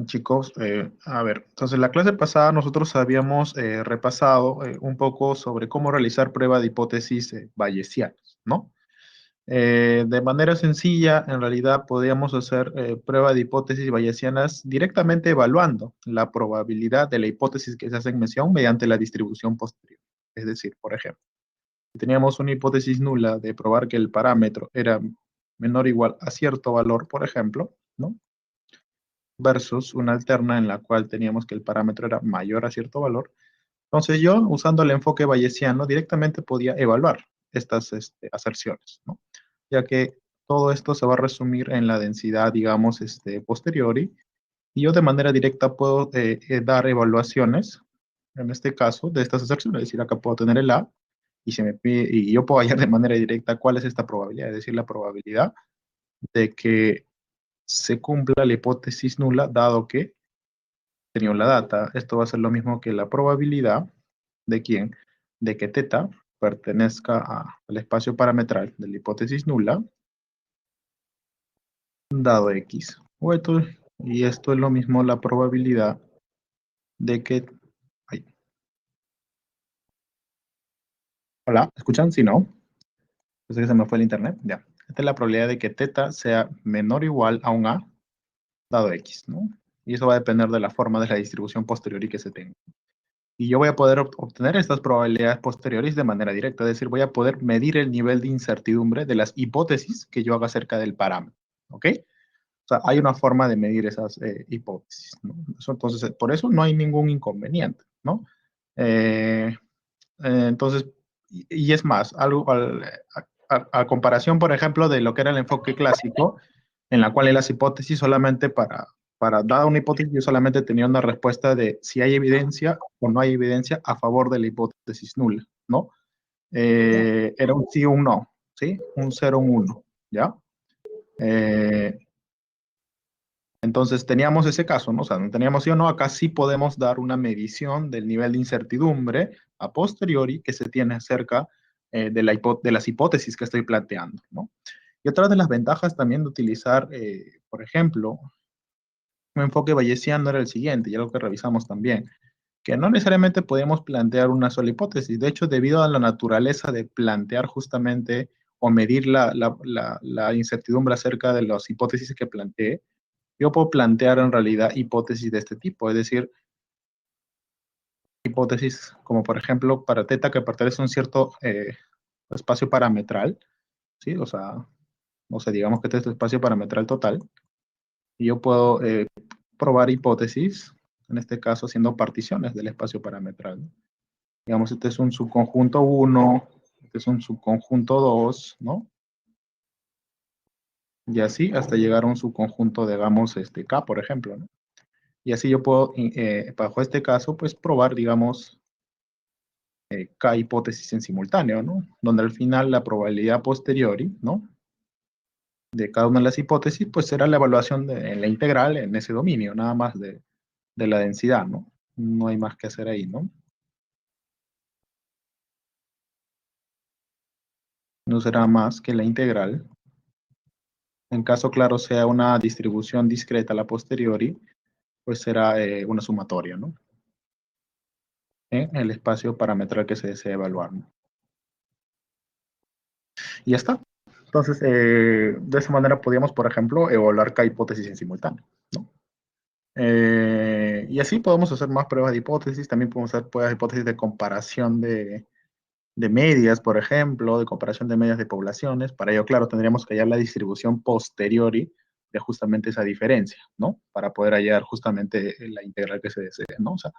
Chicos, a ver, entonces la clase pasada nosotros habíamos repasado un poco sobre cómo realizar prueba de hipótesis bayesianas, ¿no? De manera sencilla, en realidad podíamos hacer prueba de hipótesis bayesianas directamente evaluando la probabilidad de la hipótesis que se hace en mención mediante la distribución posterior. Es decir, por ejemplo, si teníamos una hipótesis nula de probar que el parámetro era menor o igual a cierto valor, por ejemplo, ¿no? Versus una alterna en la cual teníamos que el parámetro era mayor a cierto valor. Entonces yo, usando el enfoque bayesiano, directamente podía evaluar estas aserciones, ¿no? Ya que todo esto se va a resumir en la densidad, digamos, posteriori, y yo de manera directa puedo dar evaluaciones, en este caso, de estas aserciones. Es decir, acá puedo tener el A, y, y yo puedo hallar de manera directa cuál es esta probabilidad, es decir, la probabilidad de que se cumpla la hipótesis nula, dado que tenía la data. Esto va a ser lo mismo que la probabilidad de quién, de que teta pertenezca al espacio parametral de la hipótesis nula, dado x. Y esto es lo mismo la probabilidad de que... ay, hola, ¿escuchan? Si no, pues que se me fue el internet. Ya. Esta es la probabilidad de que teta sea menor o igual a un a, dado x, ¿no? Y eso va a depender de la forma de la distribución posterior y que se tenga. Y yo voy a poder obtener estas probabilidades posteriores de manera directa, es decir, voy a poder medir el nivel de incertidumbre de las hipótesis que yo haga acerca del parámetro, ¿ok? O sea, hay una forma de medir esas hipótesis, ¿no? Entonces, por eso no hay ningún inconveniente, ¿no? Eh, entonces, y es más, algo a comparación, por ejemplo, de lo que era el enfoque clásico, en la cual las hipótesis solamente para dar una hipótesis, yo solamente tenía una respuesta de si hay evidencia o no hay evidencia a favor de la hipótesis nula, ¿no? Era un sí o un no, ¿sí? Un 0 o un 1, ¿ya? Eh, entonces teníamos ese caso, ¿no? O sea, no teníamos sí o no, acá sí podemos dar una medición del nivel de incertidumbre a posteriori que se tiene acerca de las hipótesis que estoy planteando, ¿no? Y otra de las ventajas también de utilizar, por ejemplo, un enfoque bayesiano era el siguiente, y algo que revisamos también, que no necesariamente podemos plantear una sola hipótesis. De hecho, debido a la naturaleza de plantear justamente o medir la incertidumbre acerca de las hipótesis que planteé, yo puedo plantear en realidad hipótesis de este tipo, es decir, hipótesis como por ejemplo para teta que pertenece a un cierto espacio parametral, ¿sí? O sea, digamos que este es el espacio parametral total, y yo puedo probar hipótesis, en este caso haciendo particiones del espacio parametral. Digamos, este es un subconjunto 1, este es un subconjunto 2, ¿no? Y así hasta llegar a un subconjunto, digamos, K, por ejemplo, ¿no? Y así yo puedo, bajo este caso, pues probar, digamos, K hipótesis en simultáneo, ¿no? Donde al final la probabilidad posteriori, ¿no? De cada una de las hipótesis, pues será la evaluación en la integral en ese dominio, nada más de la densidad, ¿no? No hay más que hacer ahí, ¿no? No será más que la integral. En caso claro sea una distribución discreta a la posteriori, pues será una sumatoria, ¿no? En el espacio parametral que se desea evaluar, ¿no? Y ya está. Entonces, de esa manera podríamos, por ejemplo, evaluar K hipótesis en simultáneo, ¿no? Y así podemos hacer más pruebas de hipótesis. También podemos hacer pruebas de hipótesis de comparación de medias, por ejemplo, de comparación de medias de poblaciones. Para ello, claro, tendríamos que hallar la distribución posteriori de justamente esa diferencia, ¿no? Para poder hallar justamente la integral que se desea, ¿no? O sea,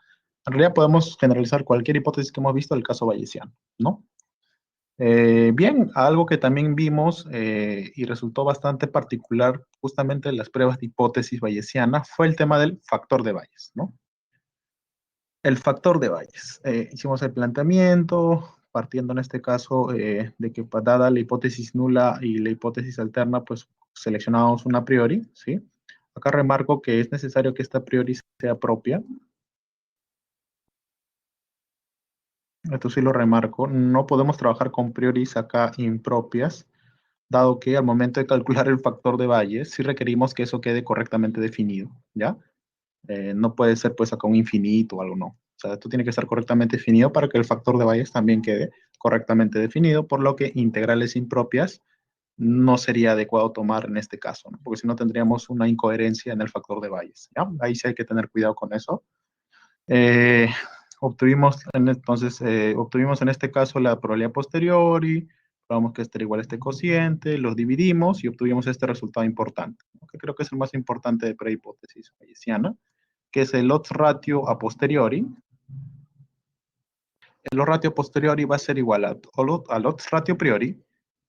en realidad podemos generalizar cualquier hipótesis que hemos visto del caso bayesiano, ¿no? Bien, algo que también vimos y resultó bastante particular justamente en las pruebas de hipótesis bayesiana fue el tema del factor de Bayes, ¿no? El factor de Bayes. Hicimos el planteamiento, partiendo en este caso de que dada la hipótesis nula y la hipótesis alterna, pues seleccionamos una a priori, ¿sí? Acá remarco que es necesario que esta a priori sea propia. Esto sí lo remarco. No podemos trabajar con prioris acá impropias, dado que al momento de calcular el factor de Bayes, sí requerimos que eso quede correctamente definido, ¿ya? No puede ser pues acá un infinito o algo, no. O sea, esto tiene que estar correctamente definido para que el factor de Bayes también quede correctamente definido, por lo que integrales impropias no sería adecuado tomar en este caso, ¿no? Porque si no tendríamos una incoherencia en el factor de Bayes, ¿ya? Ahí sí hay que tener cuidado con eso. Eh, obtuvimos en este caso la probabilidad posteriori, probamos que este era igual a este cociente, los dividimos y obtuvimos este resultado importante, ¿no? Que creo que es el más importante de prehipótesis bayesiana, que es el odds ratio a posteriori. El odds ratio a posteriori va a ser igual al odds ratio a priori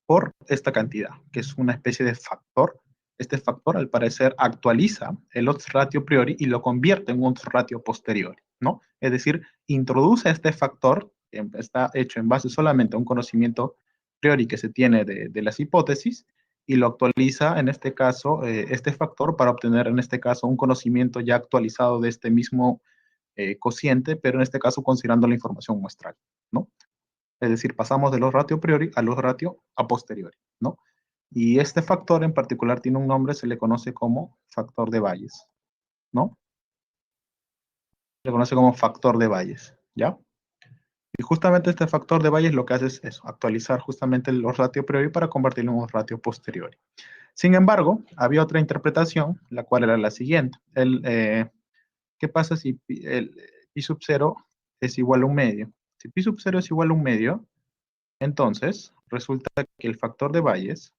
por esta cantidad, que es una especie de factor. Este factor, al parecer, actualiza el odds ratio a priori y lo convierte en un odds ratio posteriori, ¿no? Es decir, introduce este factor, que está hecho en base solamente a un conocimiento a priori que se tiene de las hipótesis, y lo actualiza, en este caso, este factor para obtener, en este caso, un conocimiento ya actualizado de este mismo cociente, pero en este caso considerando la información muestral, ¿no? Es decir, pasamos de los ratio a priori a los ratio a posteriori, ¿no? Y este factor en particular tiene un nombre, se le conoce como factor de Bayes, ¿no? Se le conoce como factor de Bayes, ¿ya? Y justamente este factor de Bayes lo que hace es eso, actualizar justamente los ratio a priori para convertirlo en un ratio posteriori. Sin embargo, había otra interpretación, la cual era la siguiente. ¿Qué pasa si pi sub 0 es igual a un medio? Si pi sub 0 es igual a un medio, entonces resulta que el factor de Bayes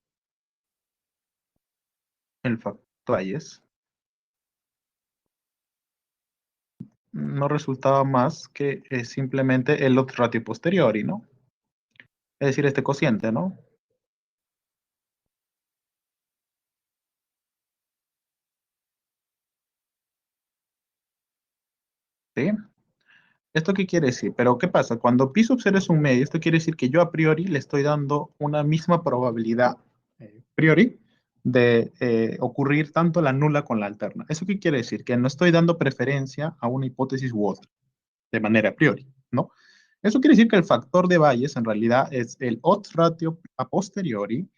no resultaba más que simplemente el odds ratio posteriori, ¿no? Es decir, este cociente, ¿no? ¿Sí? ¿Esto qué quiere decir? Pero ¿qué pasa? Cuando pi sub 0 es un medio, esto quiere decir que yo a priori le estoy dando una misma probabilidad priori de ocurrir tanto la nula con la alterna. ¿Eso qué quiere decir? Que no estoy dando preferencia a una hipótesis u otra, de manera a priori, ¿no? Eso quiere decir que el factor de Bayes en realidad es el odds ratio a posteriori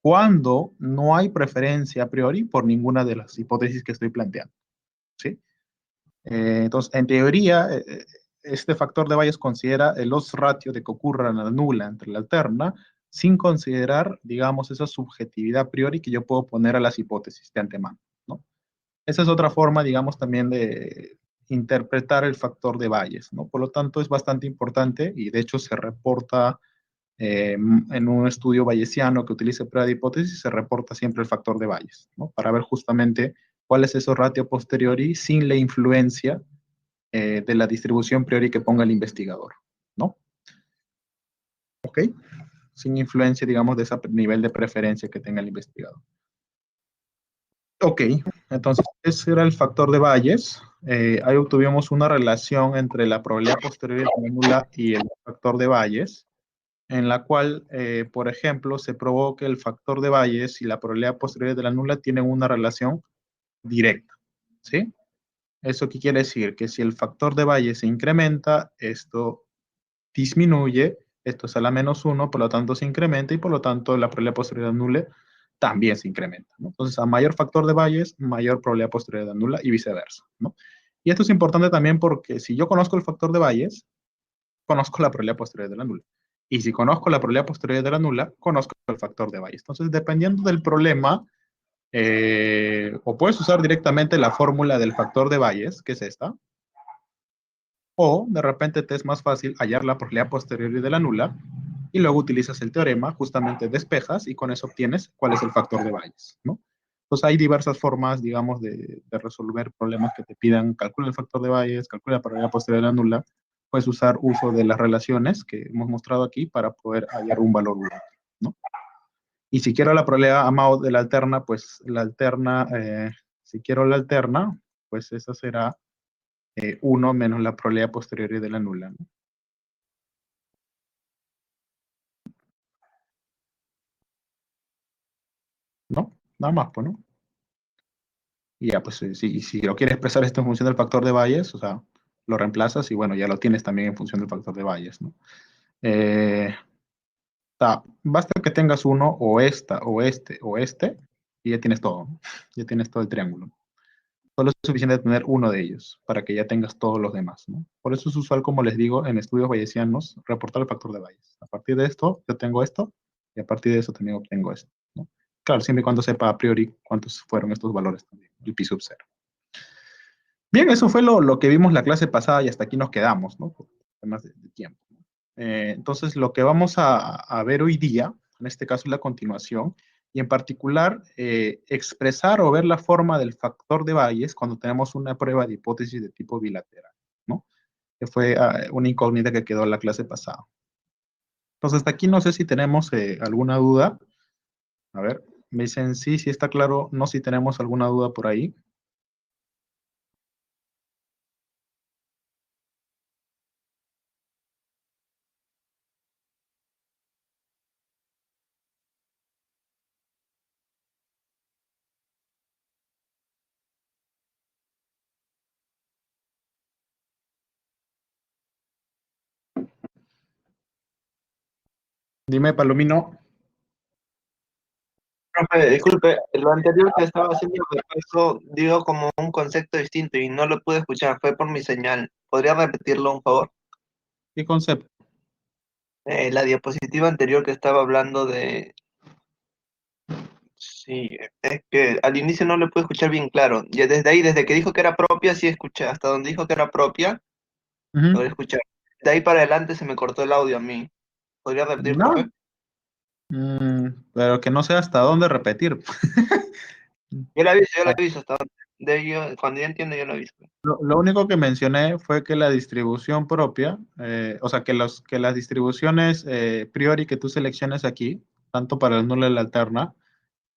cuando no hay preferencia a priori por ninguna de las hipótesis que estoy planteando, ¿sí? Entonces, en teoría, este factor de Bayes considera el odds ratio de que ocurra la nula entre la alterna sin considerar, digamos, esa subjetividad a priori que yo puedo poner a las hipótesis de antemano, ¿no? Esa es otra forma, digamos, también de interpretar el factor de Bayes, ¿no? Por lo tanto, es bastante importante y de hecho se reporta en un estudio bayesiano que utilice prueba de hipótesis, se reporta siempre el factor de Bayes, ¿no? Para ver justamente cuál es ese ratio posteriori sin la influencia de la distribución priori que ponga el investigador, ¿no? ¿Ok? Sin influencia, digamos, de ese nivel de preferencia que tenga el investigador. Ok, entonces ese era el factor de Bayes. Ahí obtuvimos una relación entre la probabilidad posterior de la nula y el factor de Bayes, en la cual, por ejemplo, se probó que el factor de Bayes y la probabilidad posterior de la nula tienen una relación directa, ¿sí? ¿Eso qué quiere decir? Que si el factor de Bayes se incrementa, esto disminuye, esto es a la menos uno, por lo tanto se incrementa y por lo tanto la probabilidad posterior de nula también se incrementa, ¿no? Entonces, a mayor factor de Bayes, mayor probabilidad posterior de nula y viceversa, ¿no? Y esto es importante también porque si yo conozco el factor de Bayes, conozco la probabilidad posterior de la nula. Y si conozco la probabilidad posterior de la nula, conozco el factor de Bayes. Entonces, dependiendo del problema, o puedes usar directamente la fórmula del factor de Bayes, que es esta, o de repente te es más fácil hallar la probabilidad posterior de la nula y luego utilizas el teorema, justamente despejas y con eso obtienes cuál es el factor de Bayes, ¿no? Entonces hay diversas formas, digamos, de resolver problemas que te pidan calcula el factor de Bayes, calcula la probabilidad posterior de la nula. Puedes usar uso de las relaciones que hemos mostrado aquí para poder hallar un valor u otro, ¿no? Y si quiero la probabilidad amado de la alterna, pues la alterna, si quiero la alterna, pues esa será 1 menos la probabilidad posterior de la nula, ¿no? ¿No? Nada más, pues, ¿no? Y ya, pues, si lo quieres expresar esto en función del factor de Bayes, o sea, lo reemplazas y bueno, ya lo tienes también en función del factor de Bayes, ¿no? O sea, basta que tengas uno o esta, o este, y ya tienes todo, ¿no? Ya tienes todo el triángulo. Solo es suficiente tener uno de ellos para que ya tengas todos los demás, ¿no? Por eso es usual, como les digo, en estudios bayesianos, reportar el factor de Bayes. A partir de esto, yo tengo esto, y a partir de eso también obtengo esto, ¿no? Claro, siempre y cuando sepa a priori cuántos fueron estos valores también, el pi sub 0. Bien, eso fue lo que vimos la clase pasada y hasta aquí nos quedamos, ¿no? Por temas de tiempo. Entonces, lo que vamos a ver hoy día, en este caso es la continuación, y en particular expresar o ver la forma del factor de Bayes cuando tenemos una prueba de hipótesis de tipo bilateral, ¿no? Que fue una incógnita que quedó en la clase pasada. Entonces, hasta aquí no sé si tenemos alguna duda. A ver, me dicen sí, sí está claro, no si tenemos alguna duda por ahí. Dime, Palomino. Profe, disculpe, lo anterior que estaba haciendo eso digo como un concepto distinto y no lo pude escuchar, fue por mi señal. ¿Podría repetirlo, un favor? ¿Qué concepto? La diapositiva anterior que estaba hablando de... Sí, es que al inicio no lo pude escuchar bien claro. Ya desde ahí, desde que dijo que era propia, sí escuché. Hasta donde dijo que era propia, Ujú. logré escuchar. De ahí para adelante se me cortó el audio a mí. ¿Podría repetir, No, profe? pero que no sé hasta dónde repetir. Yo lo aviso hasta donde. Cuando ya entiendo, yo lo aviso. Lo único que mencioné fue que la distribución propia, o sea, que las distribuciones priori que tú selecciones aquí, tanto para el nulo y la alterna,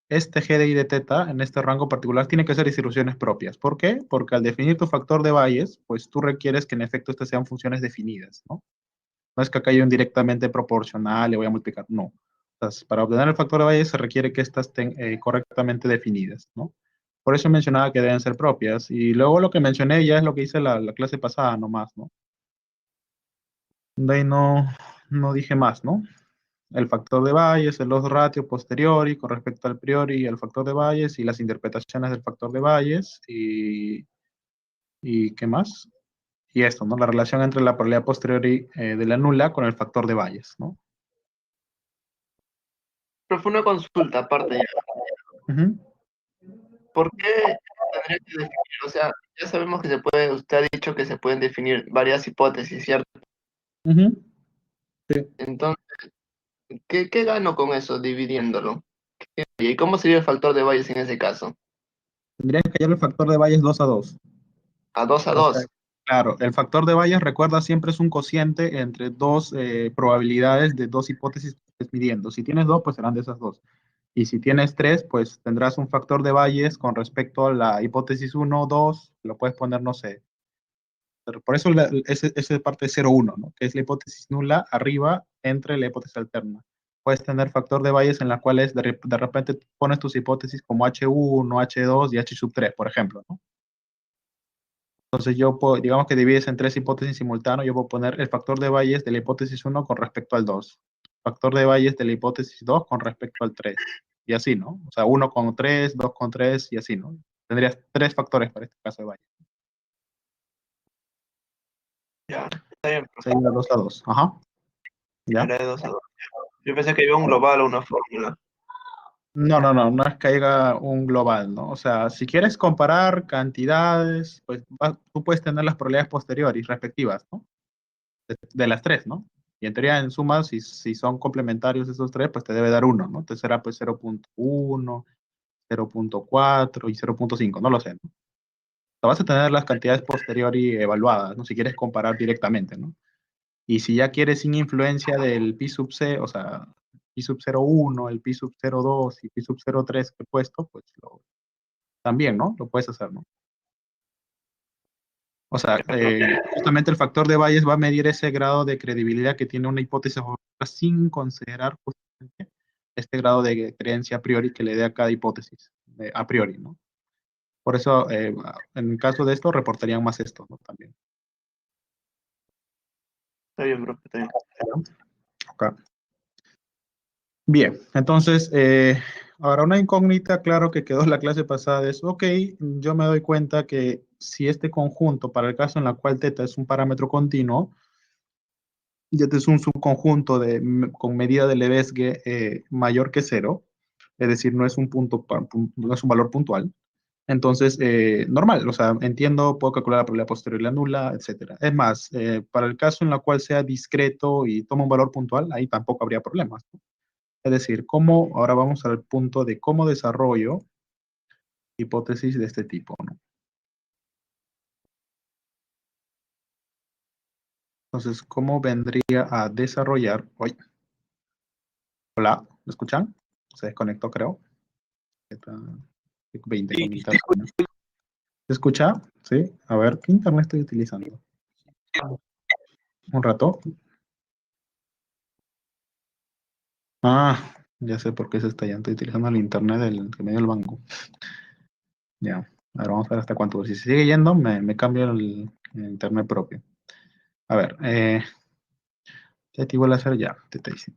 este G de I de teta, en este rango particular, tiene que ser distribuciones propias. ¿Por qué? Porque al definir tu factor de Bayes, pues tú requieres que en efecto estas sean funciones definidas, ¿no? No es que acá hay un directamente proporcional, le voy a multiplicar, no. Entonces, para obtener el factor de Bayes se requiere que estas estén correctamente definidas, ¿no? Por eso mencionaba que deben ser propias. Y luego lo que mencioné ya es lo que hice la clase pasada nomás, ¿no? De ahí no dije más, ¿no? El factor de Bayes, el loss ratio posteriori con respecto al priori, el factor de Bayes y las interpretaciones del factor de Bayes y ¿qué más? Y esto, ¿no? La relación entre la probabilidad posteriori de la nula con el factor de Bayes, ¿no? Profe, una consulta aparte ya. Ujú, ¿Por qué tendría que definir? O sea, ya sabemos que se puede, usted ha dicho que se pueden definir varias hipótesis, ¿cierto? ujú, sí. Entonces, ¿qué gano con eso dividiéndolo? ¿Y cómo sería el factor de Bayes en ese caso? Tendrían que hallar el factor de Bayes 2 a 2. A O sea, dos. claro, el factor de Bayes, recuerda, siempre es un cociente entre dos probabilidades de dos hipótesis que estés midiendo. Si tienes dos, pues serán de esas dos. Y si tienes tres, pues tendrás un factor de Bayes con respecto a la hipótesis uno, 2, lo puedes poner, no sé. Pero por eso ese parte de 0, 1, ¿no? Que es la hipótesis nula arriba entre la hipótesis alterna. Puedes tener factor de Bayes en la cual de repente pones tus hipótesis como H1, H2 y H sub 3, por ejemplo, ¿no? Entonces yo puedo, digamos que divides en tres hipótesis simultáneas, yo puedo poner el factor de Bayes de la hipótesis uno con respecto al 2, factor de Bayes de la hipótesis 2 con respecto al 3, y así, ¿no? O sea, uno con 3, 2 con 3 y así, ¿no? Tendrías tres factores para este caso de Bayes. Ya, está bien, profe. Sería 2 a 2. Ajá, ¿ya? Era de 2 a 2. Yo pensé que había un global o una fórmula. No es que haya un global, ¿no? O sea, si quieres comparar cantidades, pues tú puedes tener las probabilidades posteriores respectivas, ¿no? De las tres, ¿no? Y en teoría, en suma, si son complementarios esos tres, pues te debe dar uno, ¿no? Entonces será pues 0.1, 0.4 y 0.5, no lo sé, ¿no? Te vas a tener las cantidades posteriori evaluadas, ¿no? Si quieres comparar directamente, ¿no? Y si ya quieres sin influencia del pi sub c, o sea, pi sub 0.1, el pi sub 0.2 y pi sub 0.3 que he puesto, pues también, ¿no? Lo puedes hacer, ¿no? O sea, Ya, profe. justamente el factor de Bayes va a medir ese grado de credibilidad que tiene una hipótesis o otra sin considerar justamente este grado de creencia a priori que le dé a cada hipótesis, a priori, ¿no? Por eso, en el caso de esto, reportarían más esto, ¿no? También. Está bien, profe, está bien. Ok. Bien, entonces, Ahora, una incógnita, claro, que quedó en la clase pasada es, ok, yo me doy cuenta que si este conjunto, para el caso en el cual teta es un parámetro continuo, y este es un subconjunto con medida de Lebesgue mayor que cero, es decir, no es un no es un valor puntual, entonces, normal, o sea, entiendo, puedo calcular la probabilidad posterior y la nula, etcétera. Es más, para el caso en el cual sea discreto y toma un valor puntual, ahí tampoco habría problemas, ¿no? Es decir, ahora vamos al punto de cómo desarrollo hipótesis de este tipo, ¿no? Entonces, ¿cómo vendría a desarrollar? Oye, hola, ¿me escuchan? Se desconectó, creo. Está 20 Sí, con internet. ¿Se escucha? Sí. A ver, ¿qué internet estoy utilizando? Un rato. Ah, ya sé por qué se está ya. Estoy utilizando el internet que me dio el banco. Ya. Ahora vamos a ver hasta cuánto. Si se sigue yendo, me cambio el internet propio. A ver, ya te igual a hacer ya. Entonces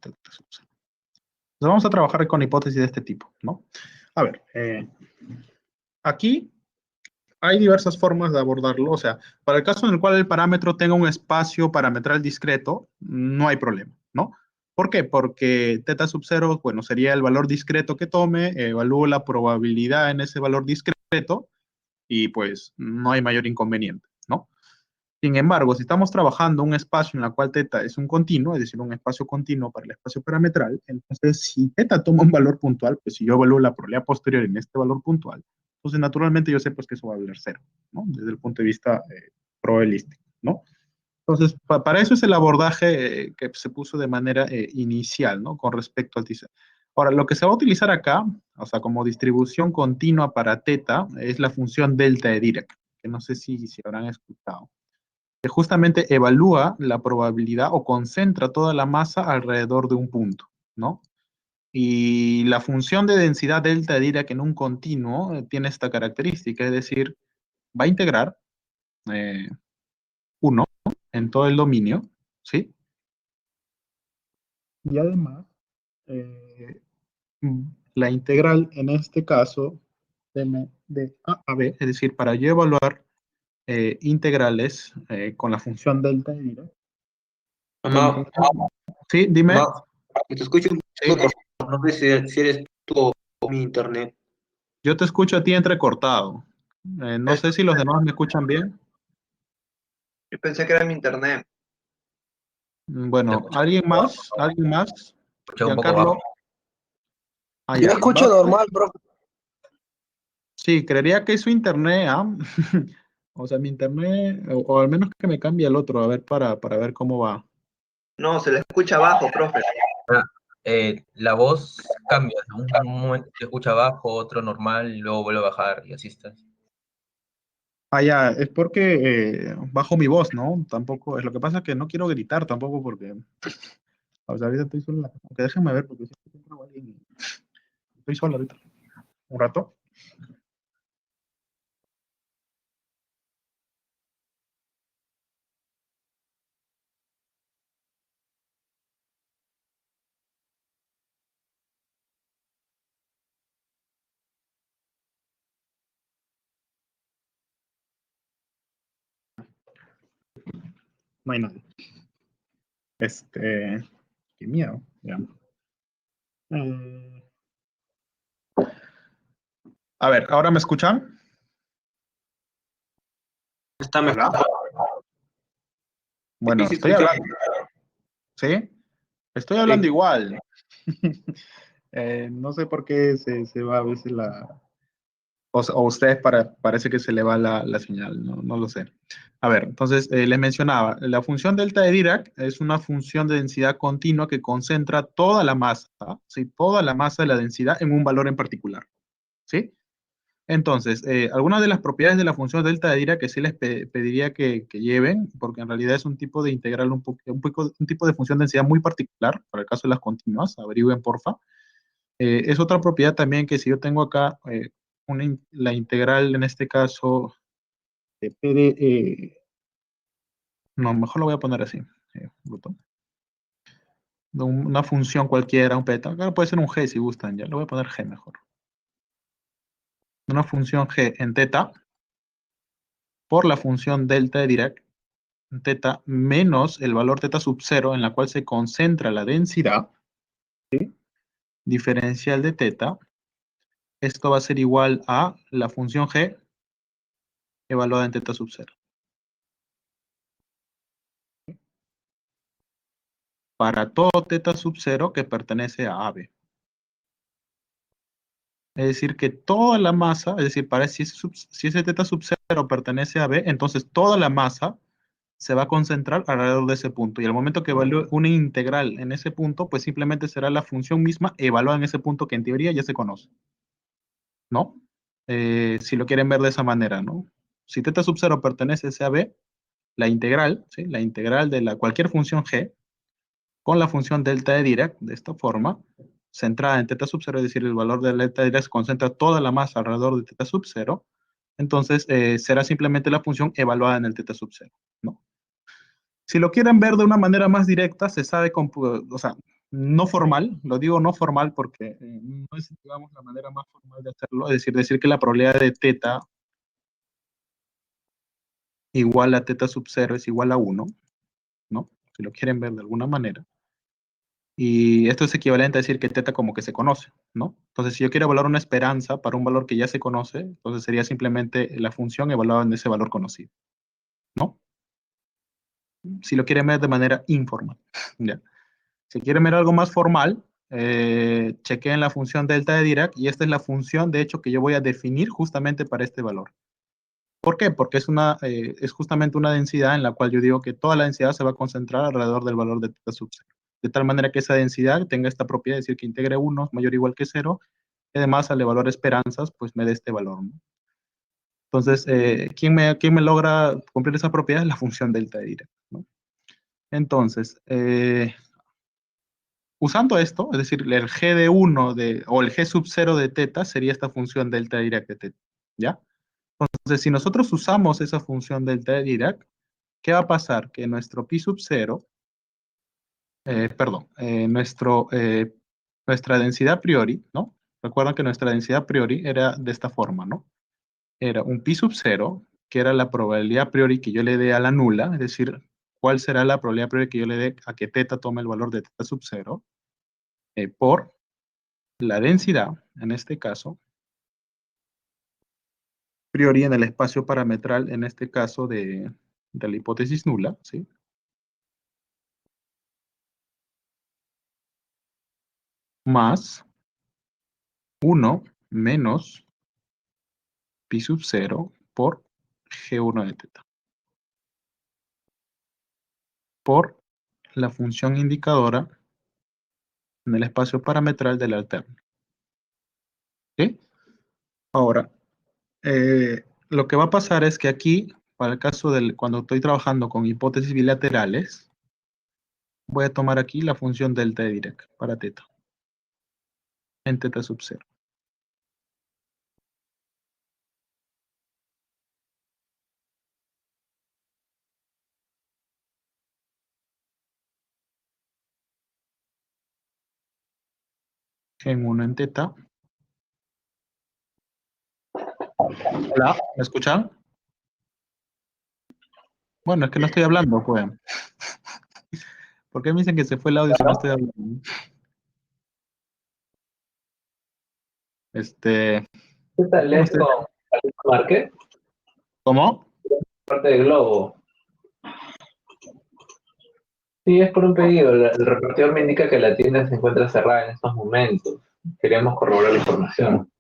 vamos a trabajar con hipótesis de este tipo, ¿no? A ver, aquí hay diversas formas de abordarlo. O sea, para el caso en el cual el parámetro tenga un espacio parametral discreto, no hay problema, ¿no? ¿Por qué? Porque teta sub 0, bueno, sería el valor discreto que tome, evalúo la probabilidad en ese valor discreto y pues no hay mayor inconveniente, ¿no? Sin embargo, si estamos trabajando un espacio en el cual teta es un continuo, es decir, un espacio continuo para el espacio parametral, entonces si teta toma un valor puntual, pues si yo evalúo la probabilidad posterior en este valor puntual, entonces naturalmente yo sé pues que eso va a valer cero, ¿no? Desde el punto de vista probabilístico, ¿no? Entonces, para eso es el abordaje que se puso de manera inicial, ¿no? Con respecto al TISA. Ahora, lo que se va a utilizar acá, o sea, como distribución continua para teta, es la función delta de Dirac, que no sé si habrán escuchado, que justamente evalúa la probabilidad o concentra toda la masa alrededor de un punto, ¿no? Y la función de densidad delta de Dirac en un continuo tiene esta característica, es decir, va a integrar 1 en todo el dominio, ¿sí? Y además, eh, la integral en este caso de A a B, es decir, para yo evaluar integrales con la función delta de Dirac, Amado, sí, dime. Amado, te escucho un Sí. poco, por favor. No sé si eres tú o mi internet. Yo te escucho a ti entrecortado. No sé si los demás me escuchan bien. Yo pensé que era mi internet. Te Bueno, escucho, ¿alguien más? ¿Alguien más? un poco bajo. Giancarlo. Ah, Yo ya. escucho normal, profe. Sí, creería que es su internet, ¿ah? O sea, mi internet, o al menos que me cambie el otro, a ver, para ver cómo va. No, se le escucha bajo, profe. Ah, la voz cambia, ¿no? Un momento se escucha bajo, otro normal, y luego vuelve a bajar y así estás. Ah, ya, es porque bajo mi voz, ¿no? Tampoco, es lo que pasa que no quiero gritar tampoco porque, o sea, ahorita estoy solo en la casa. Aunque déjenme ver porque siempre entra alguien. Estoy solo ahorita. Un rato. No hay nadie. Qué miedo, ya. Mm, A ver, ¿ahora me escuchan? Está mejor. Hola. Bueno, Sí, estoy escucha. hablando, ¿sí? Estoy hablando Sí. igual. No sé por qué se va a veces la... O ustedes parece que se le va la señal, no lo sé. A ver, entonces les mencionaba, la función delta de Dirac es una función de densidad continua que concentra toda la masa, ¿sí? Toda la masa de la densidad en un valor en particular, ¿sí? Entonces, algunas de las propiedades de la función delta de Dirac que sí les pediría que lleven, porque en realidad es un tipo de integral, un tipo de función de densidad muy particular, para el caso de las continuas, averigüen porfa. Es otra propiedad también que si yo tengo acá la integral, en este caso, de P de, no, mejor lo voy a poner así, bruto. una función cualquiera, un beta, claro, puede ser un g si gustan, ya, le voy a poner g mejor. Una función g en teta por la función delta de Dirac, teta menos el valor teta sub 0 en la cual se concentra la densidad, ¿sí? Diferencial de teta. Esto va a ser igual a la función g evaluada en teta sub 0. Para todo teta sub 0 que pertenece a AB. Es decir, que toda la masa, es decir, para si ese teta sub 0 pertenece a B, entonces toda la masa se va a concentrar alrededor de ese punto. Y al momento que evalúe una integral en ese punto, pues simplemente será la función misma evaluada en ese punto que en teoría ya se conoce, ¿no? Si lo quieren ver de esa manera, ¿no? Si teta sub 0 pertenece a B, la integral, ¿sí? La integral de cualquier función g, con la función delta de Dirac, de esta forma, centrada en teta sub 0, es decir, el valor de delta de Dirac se concentra toda la masa alrededor de teta sub 0, entonces será simplemente la función evaluada en el teta sub 0, ¿no? Si lo quieren ver de una manera más directa, se sabe, o sea, no formal, lo digo no formal porque no es, digamos, la manera más formal de hacerlo, es decir que la probabilidad de teta igual a teta sub 0 es igual a 1, ¿no? Si lo quieren ver de alguna manera. Y esto es equivalente a decir que teta como que se conoce, ¿no? Entonces, si yo quiero evaluar una esperanza para un valor que ya se conoce, entonces sería simplemente la función evaluada en ese valor conocido, ¿no? Si lo quieren ver de manera informal, ¿ya? Si quieren ver algo más formal, chequeen la función delta de Dirac, y esta es la función, de hecho, que yo voy a definir justamente para este valor. ¿Por qué? Porque es justamente una densidad en la cual yo digo que toda la densidad se va a concentrar alrededor del valor de teta sub 0. De tal manera que esa densidad tenga esta propiedad, es decir, que integre 1 mayor o igual que 0, y además al evaluar esperanzas, pues me dé este valor, ¿no? Entonces, ¿quién me logra cumplir esa propiedad? Es la función delta de Dirac, ¿no? Entonces, usando esto, es decir, el g de 1 o el g sub 0 de teta sería esta función delta de Dirac de teta, ¿ya? Entonces, si nosotros usamos esa función delta de Dirac, ¿qué va a pasar? Que nuestro pi sub 0, perdón, nuestra densidad a priori, ¿no? Recuerdan que nuestra densidad a priori era de esta forma, ¿no? Era un pi sub 0, que era la probabilidad a priori que yo le dé a la nula, es decir, ¿cuál será la probabilidad a priori que yo le dé a que teta tome el valor de teta sub 0? Por la densidad, en este caso, priori en el espacio parametral, en este caso de la hipótesis nula, ¿sí? Más 1 menos pi sub 0 por G1 de teta. Por la función indicadora en el espacio parametral del alterno. ¿Sí? Ahora, lo que va a pasar es que aquí, para el caso cuando estoy trabajando con hipótesis bilaterales, voy a tomar aquí la función delta de Dirac para teta, en teta sub 0. Gen 1 en teta. Hola, ¿me escuchan? Bueno, es que no estoy hablando, pues. ¿Por qué me dicen que se fue el audio si no estoy hablando? ¿Qué tal ¿Cómo es estoy? con Alberto Márquez? ¿Cómo? Parte de Globo. Sí, es por un pedido. El repartidor me indica que la tienda se encuentra cerrada en estos momentos. Queríamos corroborar la información.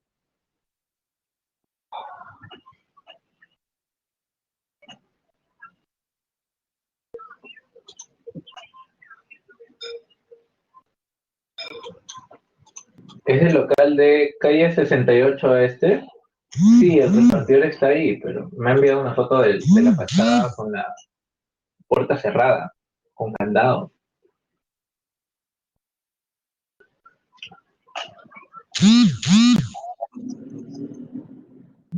¿Es el local de calle 68 a este? Sí, el repartidor está ahí, pero me ha enviado una foto de la fachada con la puerta cerrada, con candado.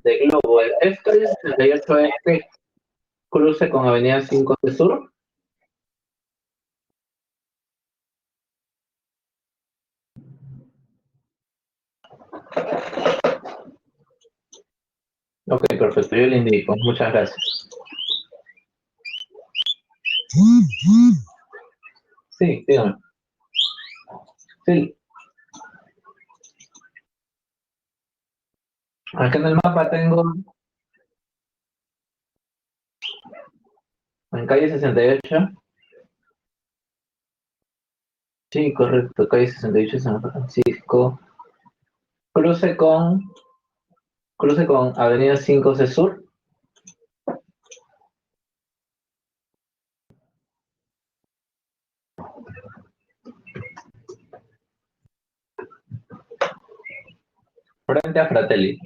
De Globo. ¿Es calle 68 a este cruce con Avenida 5 de Sur? Ok, perfecto, yo le indico. Muchas gracias. Sí, dígame. Sí. Acá en el mapa tengo en calle 68. Sí, correcto, calle 68 San Francisco. Cruce con, cruce con Avenida 5C Sur. Frente a Fratelli.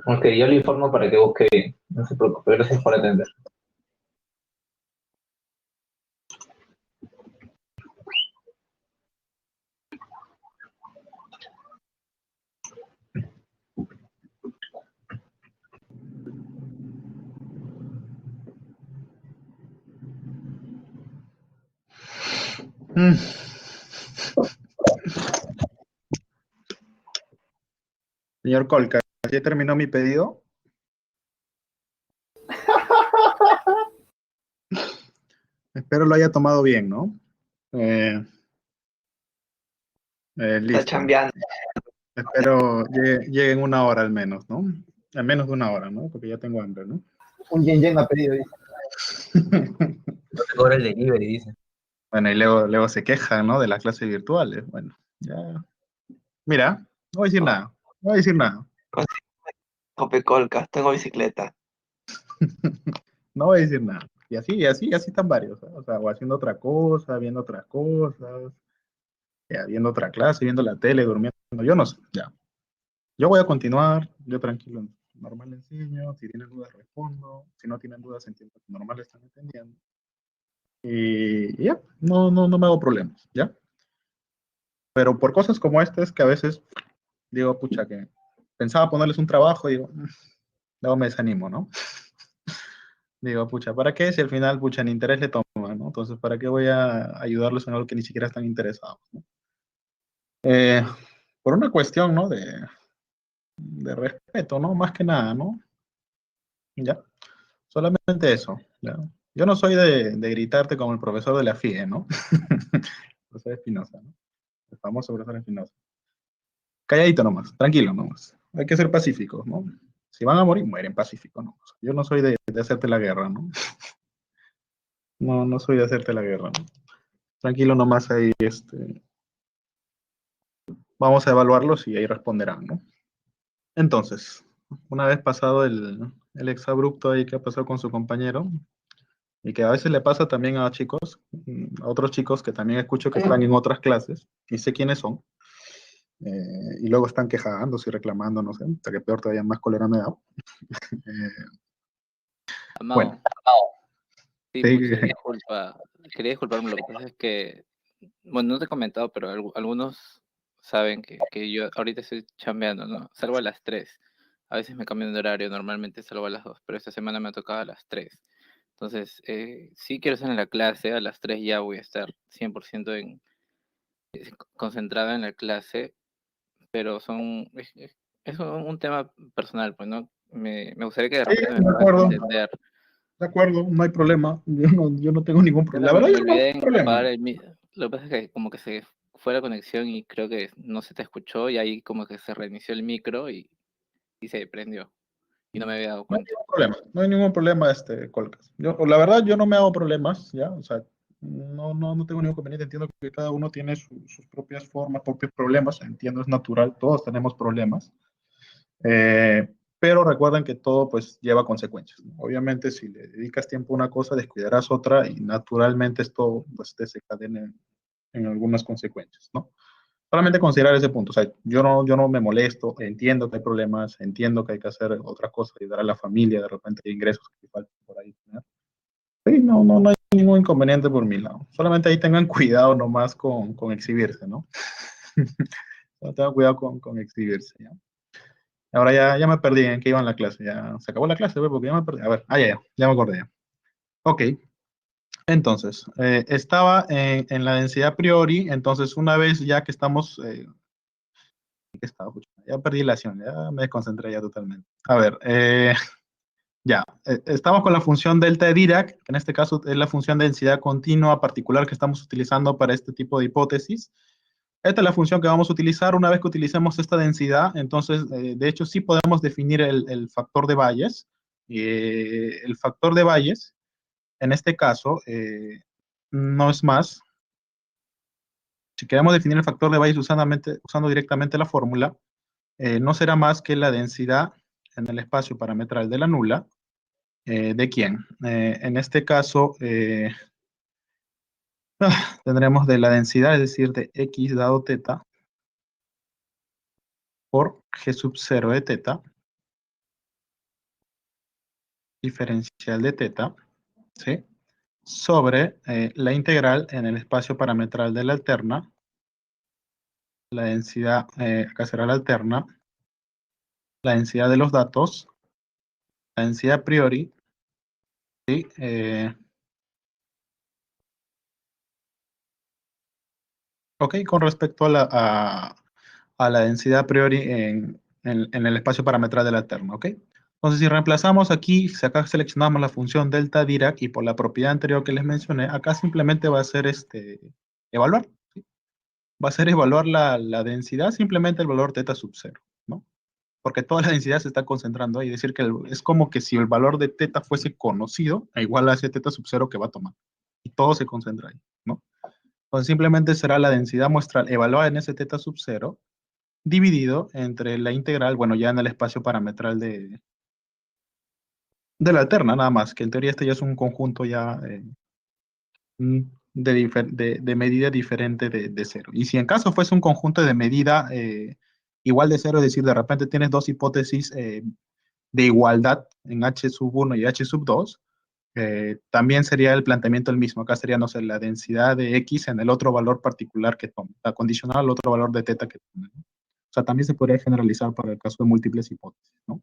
Ok, yo le informo para que busque bien. No se preocupe, gracias por atender. Mm. Señor Colca, ¿ya terminó mi pedido? Espero lo haya tomado bien, ¿no? Eh, Está listo. chambeando. Espero llegue en una hora al menos, ¿no? Al menos de una hora, ¿no? Porque ya tengo hambre, ¿no? Un yen yen ha pedido, dice. No te cobra el delivery, dice. Bueno, y luego se queja, ¿no? De las clases virtuales. Bueno, ya. Mira, no voy a decir nada. No voy a decir nada. Copecolcas, tengo bicicleta. No voy a decir nada. Y así están varios, ¿eh? O sea, o haciendo otra cosa, viendo otras cosas, ya, viendo otra clase, viendo la tele, durmiendo. Yo no sé, ya. Yo voy a continuar, yo tranquilo, normal enseño, si tienen dudas respondo, si no tienen dudas entiendo que normal están entendiendo. Y ya, no me hago problemas, ¿ya? Pero por cosas como estas que a veces digo, pucha, que pensaba ponerles un trabajo y digo, luego me desanimo, ¿no? Digo, pucha, ¿para qué? Si al final, pucha, ni interés le toma, ¿no? Entonces, ¿para qué voy a ayudarlos en algo que ni siquiera están interesados, ¿no? Eh, por una cuestión, ¿no? De respeto, ¿no? Más que nada, ¿no? Ya, solamente eso, ¿ya? Yo no soy de gritarte como el profesor de la FIE, ¿no? El profesor Espinosa, ¿no? El famoso profesor Espinosa. Calladito nomás, tranquilo nomás. Hay que ser pacíficos, ¿no? Si van a morir, mueren pacíficos, ¿no? O sea, yo no soy de hacerte la guerra, ¿no? No soy de hacerte la guerra, ¿no? Tranquilo nomás ahí, vamos a evaluarlos y ahí responderán, ¿no? Entonces, una vez pasado el exabrupto ahí que ha pasado con su compañero, y que a veces le pasa también a chicos, a otros chicos que también escucho que están en otras clases, y sé quiénes son, y luego están quejándose y reclamando, no sé, hasta que peor todavía más cólera me da. Amado, Bueno, sí, sí, pucha, disculpa. Quería disculparme, lo que pasa es que, bueno, no te he comentado, pero algunos saben que yo ahorita estoy chambeando, ¿no? Salgo a las 3. A veces me cambian de horario, normalmente salgo a las 2, pero esta semana me ha tocado a las 3. Entonces, sí quiero estar en la clase, a las 3 ya voy a estar 100% concentrada en la clase, pero es un tema personal, pues, ¿no? Me gustaría que de sí, repente me de puedas acuerdo, entender. de acuerdo, no hay problema, yo no tengo ningún Yo problema, la verdad me yo no tengo olvidé en problema. apagar lo que pasa es que como que se fue la conexión y creo que no se te escuchó y ahí como que se reinició el micro y se prendió y no me había dado No hay cuenta. ningún problema, no hay ningún problema, Colcas. La verdad, yo no me hago problemas, ¿ya? O sea, no tengo ningún inconveniente. Entiendo que cada uno tiene sus propias formas, propios problemas. Entiendo, es natural, todos tenemos problemas. Pero recuerden que todo, pues, lleva consecuencias, ¿no? Obviamente, si le dedicas tiempo a una cosa, descuidarás otra y naturalmente esto, pues, desencadena en algunas consecuencias, ¿no? Solamente considerar ese punto. O sea, yo no me molesto, entiendo que hay problemas, entiendo que hay que hacer otras cosas, ayudar a la familia, de repente hay ingresos que faltan por ahí, ¿no? Sí, no hay ningún inconveniente por mi lado. Solamente ahí tengan cuidado nomás con exhibirse, ¿no? Solo tengan cuidado con exhibirse, ¿ya? Ahora ya me perdí en qué iba en la clase. Ya se acabó la clase, güey, porque ya me perdí. A ver, ya me acordé ya. Ok. Entonces, estaba en la densidad a priori, entonces una vez ya que estamos, ¿qué estaba? Pucha, ya perdí la acción, ya me desconcentré ya totalmente. A ver, ya, estamos con la función delta de Dirac, que en este caso es la función de densidad continua particular que estamos utilizando para este tipo de hipótesis. Esta es la función que vamos a utilizar una vez que utilicemos esta densidad. Entonces, de hecho, sí podemos definir el factor de Bayes. El factor de Bayes, en este caso, no es más. Si queremos definir el factor de Bayes usando directamente la fórmula, no será más que la densidad en el espacio parametral de la nula. ¿De quién? En este caso, tendremos de la densidad, es decir, de x dado teta, por g sub 0 de teta, diferencial de teta, ¿sí? Sobre la integral en el espacio parametral de la alterna, la densidad, acá será la alterna, la densidad de los datos, la densidad a priori, ¿sí? Ok, con respecto a la densidad a priori en el espacio parametral de la alterna, ¿ok? Entonces, si reemplazamos aquí, si acá seleccionamos la función delta Dirac y por la propiedad anterior que les mencioné, acá simplemente va a ser evaluar, ¿sí? Va a ser evaluar la densidad, simplemente el valor teta sub 0, ¿no? Porque toda la densidad se está concentrando ahí, es decir, que es como que si el valor de teta fuese conocido, e igual a ese teta sub 0 que va a tomar, y todo se concentra ahí, ¿no? Entonces simplemente será la densidad muestral evaluada en ese teta sub 0, dividido entre la integral, bueno, ya en el espacio parametral de la alterna, nada más, que en teoría este ya es un conjunto ya de medida diferente de cero. Y si en caso fuese un conjunto de medida igual de cero, es decir, de repente tienes dos hipótesis de igualdad en H sub 1 y H sub 2, también sería el planteamiento el mismo. Acá sería, no sé, la densidad de X en el otro valor particular que tome, la condicional al otro valor de teta que tome, ¿no? O sea, también se podría generalizar para el caso de múltiples hipótesis, ¿no?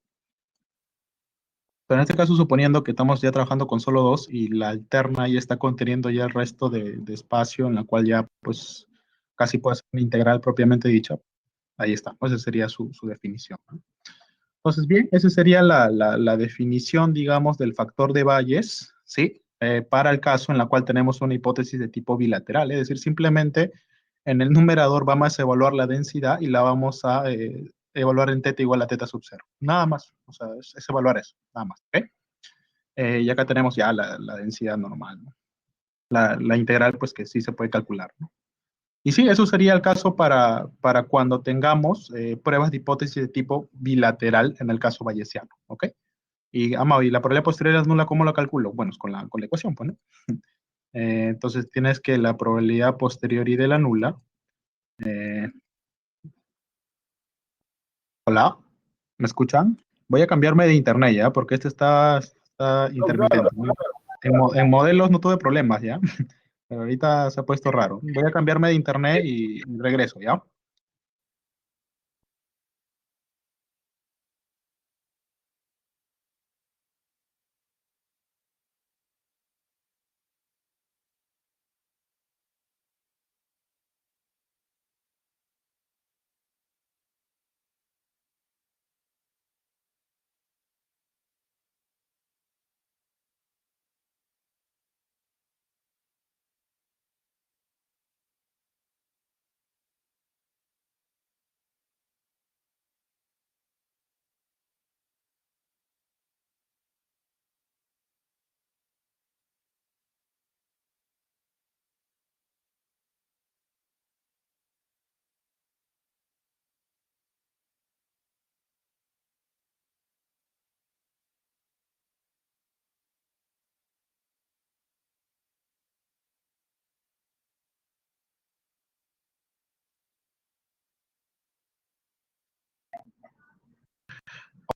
Pero en este caso, suponiendo que estamos ya trabajando con solo dos y la alterna ya está conteniendo ya el resto de espacio en la cual ya, pues, casi puede ser una integral propiamente dicha, ahí está, pues esa sería su definición, ¿no? Entonces, bien, esa sería la definición, digamos, del factor de Bayes, ¿sí? Para el caso en la cual tenemos una hipótesis de tipo bilateral, es decir, simplemente en el numerador vamos a evaluar la densidad y la vamos a evaluar en teta igual a teta sub 0. Nada más, o sea, es evaluar eso, nada más, ¿ok? Y acá tenemos ya la densidad normal, ¿no? La integral, pues que sí se puede calcular, ¿no? Y sí, eso sería el caso para cuando tengamos pruebas de hipótesis de tipo bilateral en el caso bayesiano, ¿ok? Y, y la probabilidad posterior es nula, ¿cómo la calculo? Bueno, es con la ecuación, pues, ¿no? Entonces tienes que la probabilidad posteriori de la nula, eh, hola, ¿me escuchan? Voy a cambiarme de internet ya, porque este está intermitente, ¿no? En modelos no tuve problemas, ¿ya? Pero ahorita se ha puesto raro. Voy a cambiarme de internet y regreso, ¿ya?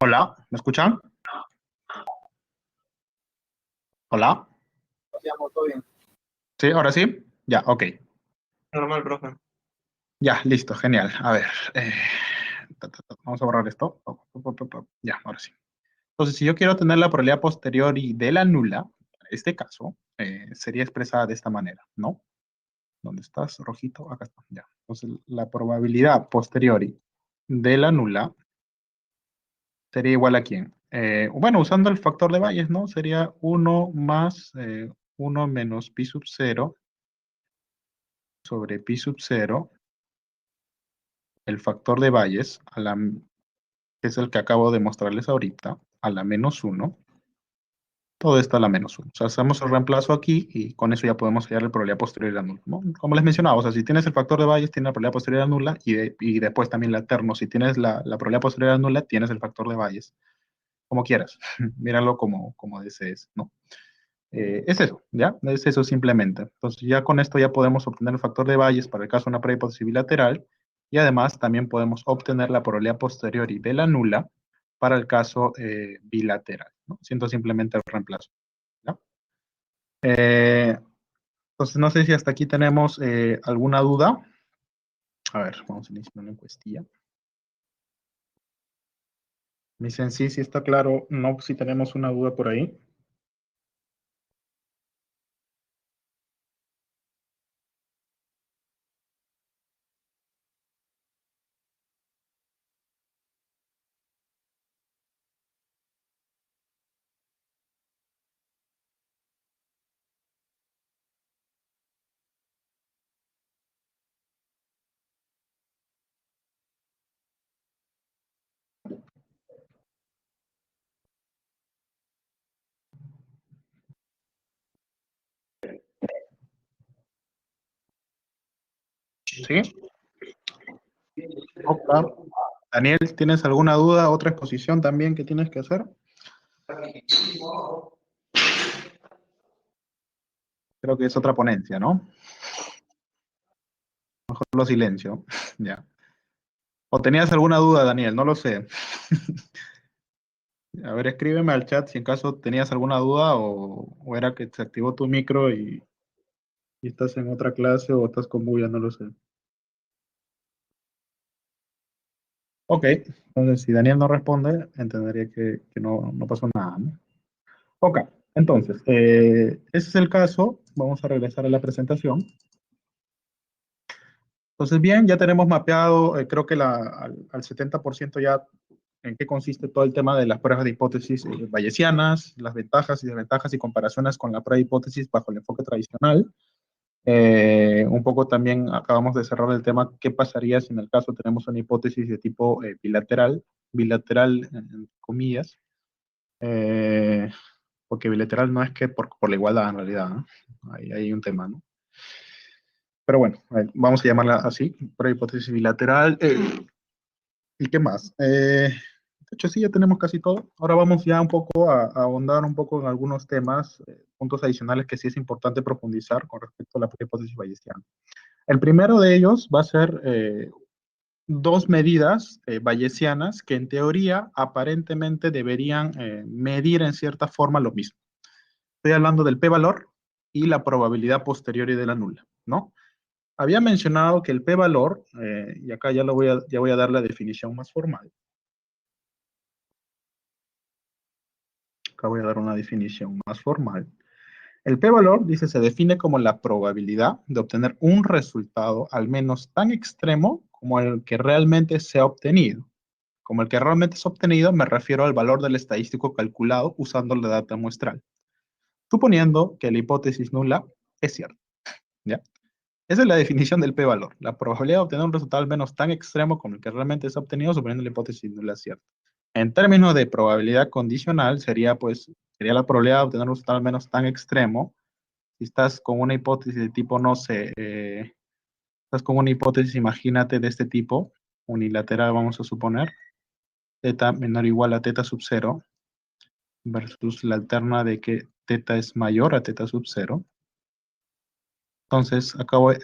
Hola, ¿me escuchan? Hola. Todo bien. ¿Sí? ¿Ahora sí? Ya, ok. Normal, profe. Ya, listo, genial. A ver, vamos a borrar esto. Ya, ahora sí. Entonces, si yo quiero tener la probabilidad posteriori de la nula, en este caso, sería expresada de esta manera, ¿no? ¿Dónde estás, rojito? Acá está, ya. Entonces, la probabilidad posteriori de la nula sería igual a ¿quién? Bueno, usando el factor de Bayes, ¿no? Sería 1 más 1 menos pi sub 0 sobre pi sub 0, el factor de Bayes, que es el que acabo de mostrarles ahorita, a la menos 1. Todo esto a la menos 1. O sea, hacemos el reemplazo aquí y con eso ya podemos hallar la probabilidad posterior a nula, ¿no? Como les mencionaba, o sea, si tienes el factor de Bayes, tienes la probabilidad posterior a nula y después también la terno. Si tienes la probabilidad posterior a nula, tienes el factor de Bayes. Como quieras. Míralo como desees, ¿no? Es eso, ¿ya? Es eso simplemente. Entonces, ya con esto ya podemos obtener el factor de Bayes para el caso de una prueba hipótesis bilateral y además también podemos obtener la probabilidad posteriori de la nula para el caso bilateral, ¿no? Siento simplemente el reemplazo, ¿ya? Entonces, no sé si hasta aquí tenemos alguna duda. A ver, vamos a iniciar una encuestilla. Me dicen sí, sí está claro. No, si tenemos una duda por ahí. ¿Sí? Ok. Daniel, ¿tienes alguna duda, otra exposición también que tienes que hacer? Creo que es otra ponencia, ¿no? Mejor lo silencio. Ya. ¿O tenías alguna duda, Daniel? No lo sé. A ver, escríbeme al chat si en caso tenías alguna duda o era que se activó tu micro y estás en otra clase o estás con bulla, no lo sé. Ok, entonces si Daniel no responde, entendería que no pasó nada, ¿no? Ok, entonces, ese es el caso. Vamos a regresar a la presentación. Entonces, bien, ya tenemos mapeado, creo que al 70% ya en qué consiste todo el tema de las pruebas de hipótesis bayesianas, las ventajas y desventajas y comparaciones con la prueba de hipótesis bajo el enfoque tradicional. Un poco también acabamos de cerrar el tema, ¿qué pasaría si en el caso tenemos una hipótesis de tipo bilateral en comillas, porque bilateral no es que por la igualdad en realidad, ¿no? Ahí hay un tema, ¿no? Pero bueno, vamos a llamarla así, prueba de hipótesis bilateral. ¿Y qué más? De hecho, sí, ya tenemos casi todo. Ahora vamos ya un poco a ahondar un poco en algunos temas, puntos adicionales que sí es importante profundizar con respecto a la hipótesis bayesiana. El primero de ellos va a ser dos medidas bayesianas que en teoría aparentemente deberían medir en cierta forma lo mismo. Estoy hablando del p-valor y la probabilidad posteriori de la nula, ¿no? Había mencionado que el p-valor, y acá ya voy a dar la definición más formal. Acá voy a dar una definición más formal. El p-valor, dice, se define como la probabilidad de obtener un resultado al menos tan extremo como el que realmente se ha obtenido. Como el que realmente se ha obtenido, me refiero al valor del estadístico calculado usando la data muestral, suponiendo que la hipótesis nula es cierta, ¿ya? Esa es la definición del p-valor, la probabilidad de obtener un resultado al menos tan extremo como el que realmente se ha obtenido, suponiendo la hipótesis nula es cierta. En términos de probabilidad condicional, sería la probabilidad de obtener un resultado al menos tan extremo. Si estás con una hipótesis de tipo, no sé, estás con una hipótesis, imagínate, de este tipo, unilateral, vamos a suponer, θ menor o igual a θ sub 0, versus la alterna de que θ es mayor a θ sub 0. Entonces,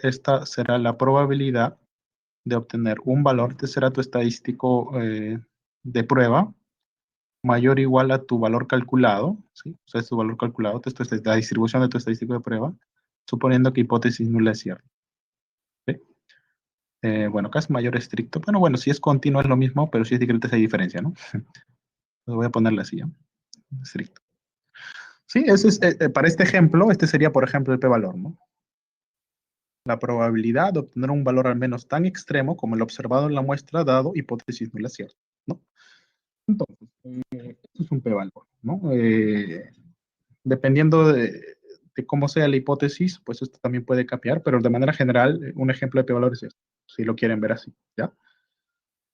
esta será la probabilidad de obtener un valor, este será tu estadístico de prueba, mayor o igual a tu valor calculado, ¿sí? O sea, es tu valor calculado, esto es la distribución de tu estadístico de prueba, suponiendo que hipótesis nula es cierta. ¿Sí? Bueno, acá es mayor estricto. Bueno, si es continuo es lo mismo, pero si es discreto hay diferencia, ¿no? Entonces voy a ponerle así, ¿no? Estricto. Sí, ese es, para este ejemplo, este sería, por ejemplo, el p-valor, ¿no? La probabilidad de obtener un valor al menos tan extremo como el observado en la muestra dado hipótesis nula cierta, ¿no? Entonces, esto es un p-valor, ¿no? Dependiendo de cómo sea la hipótesis, pues esto también puede cambiar, pero de manera general, un ejemplo de p-valor es esto, si lo quieren ver así, ¿ya?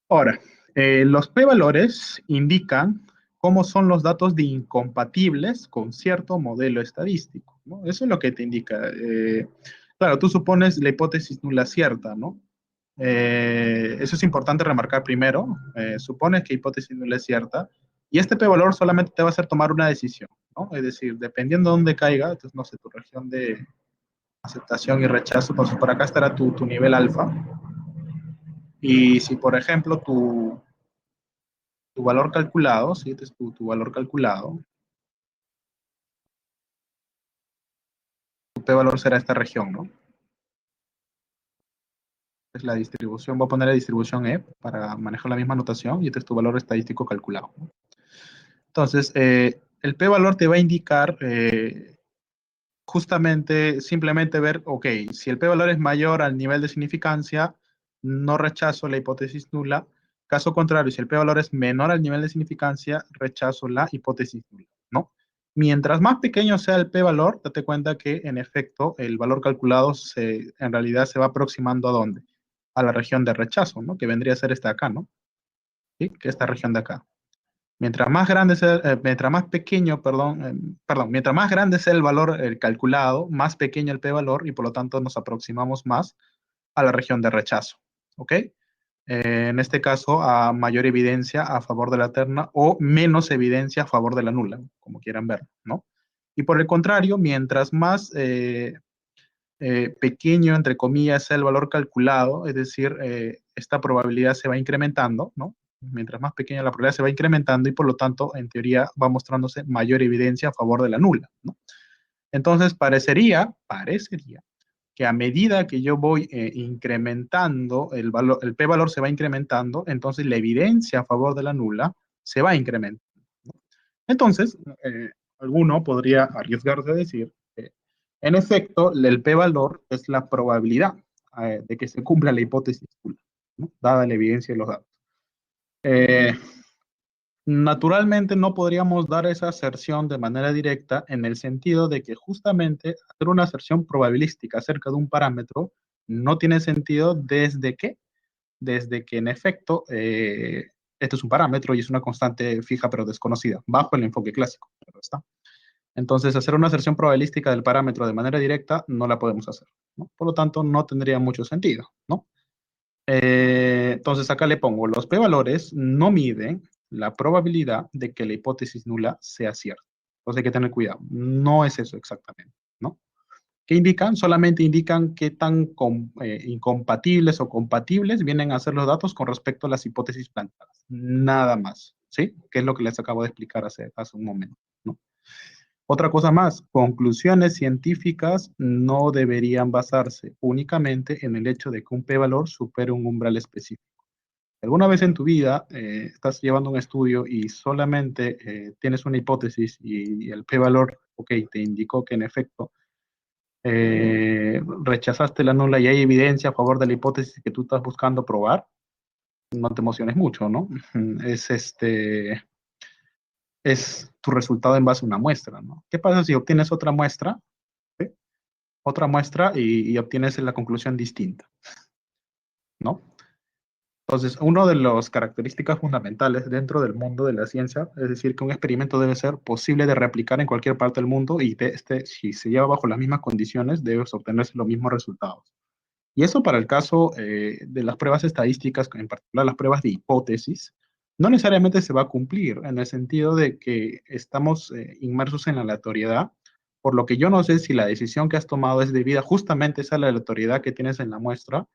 Ahora, los p-valores indican cómo son los datos de incompatibles con cierto modelo estadístico, ¿no? Eso es lo que te indica. Claro, tú supones la hipótesis nula cierta, ¿no? Eso es importante remarcar primero. Supones que hipótesis nula es cierta y este p-valor solamente te va a hacer tomar una decisión, ¿no? Es decir, dependiendo de dónde caiga, entonces, no sé, tu región de aceptación y rechazo, entonces por acá estará tu nivel alfa. Y si, por ejemplo, tu valor calculado, ¿sí? Este es tu valor calculado, tu p-valor será esta región, ¿no? Es la distribución, voy a poner la distribución E para manejar la misma notación y este es tu valor estadístico calculado, ¿no? Entonces, el p-valor te va a indicar justamente, simplemente ver, ok, si el p-valor es mayor al nivel de significancia, no rechazo la hipótesis nula. Caso contrario, si el p-valor es menor al nivel de significancia, rechazo la hipótesis nula, ¿no? Mientras más pequeño sea el p-valor, date cuenta que en efecto el valor calculado en realidad se va aproximando ¿a dónde? A la región de rechazo, ¿no? Que vendría a ser esta acá, ¿no? ¿Sí? Que esta región de acá. Mientras más grande sea, mientras más pequeño, perdón, mientras más grande sea el valor calculado, más pequeño el p-valor y por lo tanto nos aproximamos más a la región de rechazo, ¿ok? En este caso, a mayor evidencia a favor de la terna o menos evidencia a favor de la nula, como quieran ver, ¿no? Y por el contrario, mientras más pequeño, entre comillas, sea el valor calculado, es decir, esta probabilidad se va incrementando, ¿no? Mientras más pequeña la probabilidad se va incrementando y por lo tanto, en teoría, va mostrándose mayor evidencia a favor de la nula, ¿no? Entonces, parecería que a medida que yo voy incrementando el valor, el p-valor se va incrementando, entonces la evidencia a favor de la nula se va incrementando, ¿no? Entonces, alguno podría arriesgarse a decir que, en efecto, el p-valor es la probabilidad de que se cumpla la hipótesis nula, ¿no? Dada la evidencia de los datos. Naturalmente no podríamos dar esa aserción de manera directa en el sentido de que justamente hacer una aserción probabilística acerca de un parámetro no tiene sentido desde que en efecto esto es un parámetro y es una constante fija pero desconocida, bajo el enfoque clásico. Pero está. Entonces, hacer una aserción probabilística del parámetro de manera directa no la podemos hacer, ¿no? Por lo tanto, no tendría mucho sentido, ¿no? Entonces acá le pongo, los p-valores no miden la probabilidad de que la hipótesis nula sea cierta. Entonces hay que tener cuidado. No es eso exactamente, ¿no? ¿Qué indican? Solamente indican qué tan incompatibles o compatibles vienen a ser los datos con respecto a las hipótesis planteadas. Nada más, ¿sí? Que es lo que les acabo de explicar hace un momento, ¿no? Otra cosa más, conclusiones científicas no deberían basarse únicamente en el hecho de que un p-valor supere un umbral específico. ¿Alguna vez en tu vida estás llevando un estudio y solamente tienes una hipótesis y el p-valor, ok, te indicó que en efecto rechazaste la nula y hay evidencia a favor de la hipótesis que tú estás buscando probar? No te emociones mucho, ¿no? Es tu resultado en base a una muestra, ¿no? ¿Qué pasa si obtienes otra muestra? ¿Sí? Otra muestra y obtienes la conclusión distinta, ¿no? Entonces, una de las características fundamentales dentro del mundo de la ciencia, es decir, que un experimento debe ser posible de replicar en cualquier parte del mundo y si se lleva bajo las mismas condiciones, debes obtenerse los mismos resultados. Y eso para el caso de las pruebas estadísticas, en particular las pruebas de hipótesis, no necesariamente se va a cumplir en el sentido de que estamos inmersos en la aleatoriedad, por lo que yo no sé si la decisión que has tomado es debida justamente a esa aleatoriedad que tienes en la muestra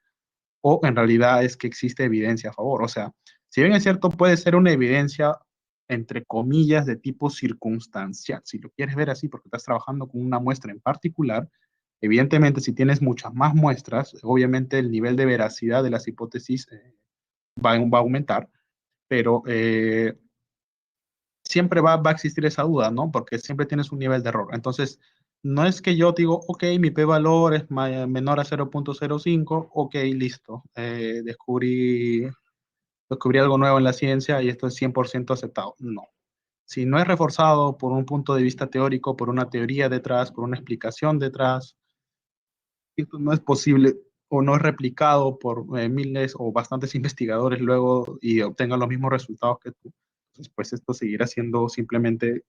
o en realidad es que existe evidencia a favor. O sea, si bien es cierto, puede ser una evidencia entre comillas de tipo circunstancial, si lo quieres ver así porque estás trabajando con una muestra en particular. Evidentemente, si tienes muchas más muestras, obviamente el nivel de veracidad de las hipótesis va a aumentar, pero siempre va a existir esa duda, ¿no? Porque siempre tienes un nivel de error. Entonces, no es que yo digo, ok, mi p-valor es menor a 0.05, ok, listo, descubrí algo nuevo en la ciencia y esto es 100% aceptado. No. Si no es reforzado por un punto de vista teórico, por una teoría detrás, por una explicación detrás, esto no es posible o no es replicado por miles o bastantes investigadores luego y obtengan los mismos resultados que tú. Entonces, pues esto seguirá siendo simplemente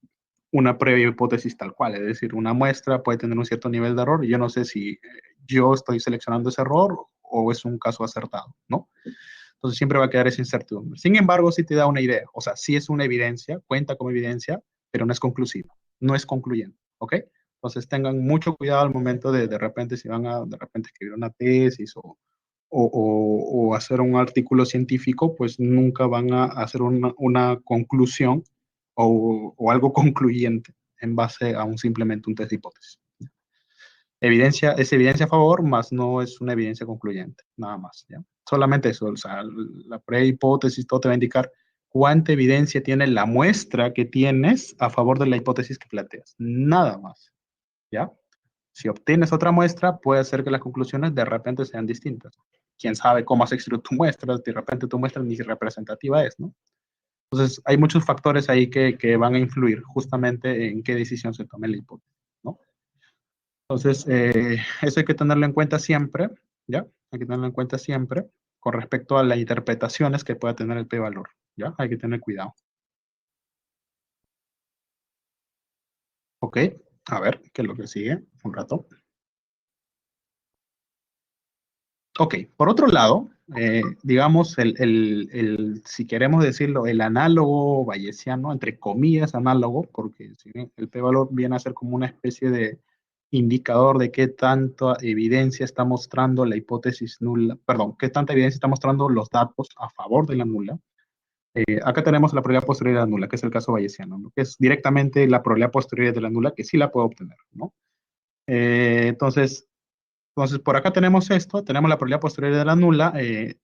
una previa hipótesis tal cual, es decir, una muestra puede tener un cierto nivel de error y yo no sé si yo estoy seleccionando ese error o es un caso acertado, ¿no? Entonces siempre va a quedar esa incertidumbre. Sin embargo, sí te da una idea, o sea, sí es una evidencia, cuenta como evidencia, pero no es conclusiva, no es concluyente, ¿ok? Entonces tengan mucho cuidado al momento de repente, si van a de repente escribir una tesis o hacer un artículo científico, pues nunca van a hacer una conclusión o algo concluyente en base a simplemente un test de hipótesis. Evidencia, es evidencia a favor, más no es una evidencia concluyente, nada más, ¿ya? Solamente eso, o sea, la pre-hipótesis todo te va a indicar cuánta evidencia tiene la muestra que tienes a favor de la hipótesis que planteas, nada más, ¿ya? Si obtienes otra muestra, puede ser que las conclusiones de repente sean distintas. Quién sabe cómo has extraído tu muestra, de repente tu muestra ni representativa es, ¿no? Entonces, hay muchos factores ahí que van a influir justamente en qué decisión se tome la hipótesis, ¿no? Entonces, eso hay que tenerlo en cuenta siempre, ¿ya? Hay que tenerlo en cuenta siempre con respecto a las interpretaciones que pueda tener el p-valor, ¿ya? Hay que tener cuidado. Ok, a ver, ¿qué es lo que sigue? Un rato. Ok, por otro lado, digamos, si queremos decirlo, el análogo bayesiano, entre comillas análogo, porque si bien el p-valor viene a ser como una especie de indicador de qué tanta evidencia está mostrando la hipótesis nula, perdón, qué tanta evidencia está mostrando los datos a favor de la nula. Acá tenemos la probabilidad posterior de la nula, que es el caso bayesiano, ¿no? Que es directamente la probabilidad posterior de la nula, que sí la puedo obtener, ¿no? Entonces, por acá tenemos esto, tenemos la probabilidad posterior de la nula.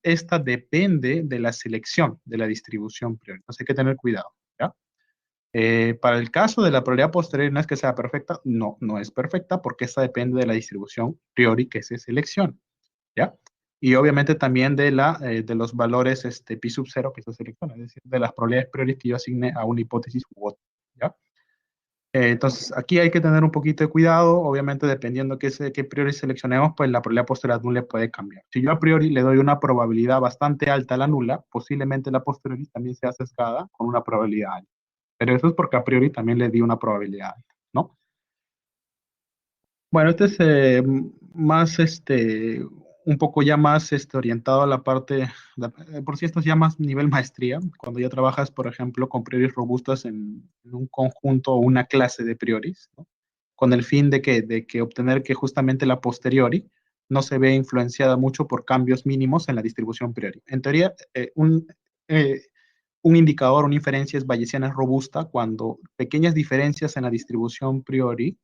Esta depende de la selección de la distribución priori. Entonces hay que tener cuidado, ¿ya? Para el caso de la probabilidad posterior, no es que sea perfecta, no, no es perfecta porque esta depende de la distribución priori que se selecciona, ¿ya? Y obviamente también de los valores pi sub 0 que se selecciona, es decir, de las probabilidades priori que yo asigne a una hipótesis u otra, ¿ya? Entonces, aquí hay que tener un poquito de cuidado, obviamente dependiendo qué priori seleccionemos, pues la probabilidad posterior nula puede cambiar. Si yo a priori le doy una probabilidad bastante alta a la nula, posiblemente la posteriori también sea sesgada con una probabilidad alta. Pero eso es porque a priori también le di una probabilidad alta, ¿no? Bueno, este es más, un poco ya más orientado a la parte, por si esto es ya más nivel maestría, cuando ya trabajas, por ejemplo, con prioris robustas en un conjunto o una clase de prioris, ¿no? Con el fin de que obtener que justamente la posteriori no se vea influenciada mucho por cambios mínimos en la distribución priori. En teoría, un indicador, una inferencia es bayesiana robusta cuando pequeñas diferencias en la distribución priori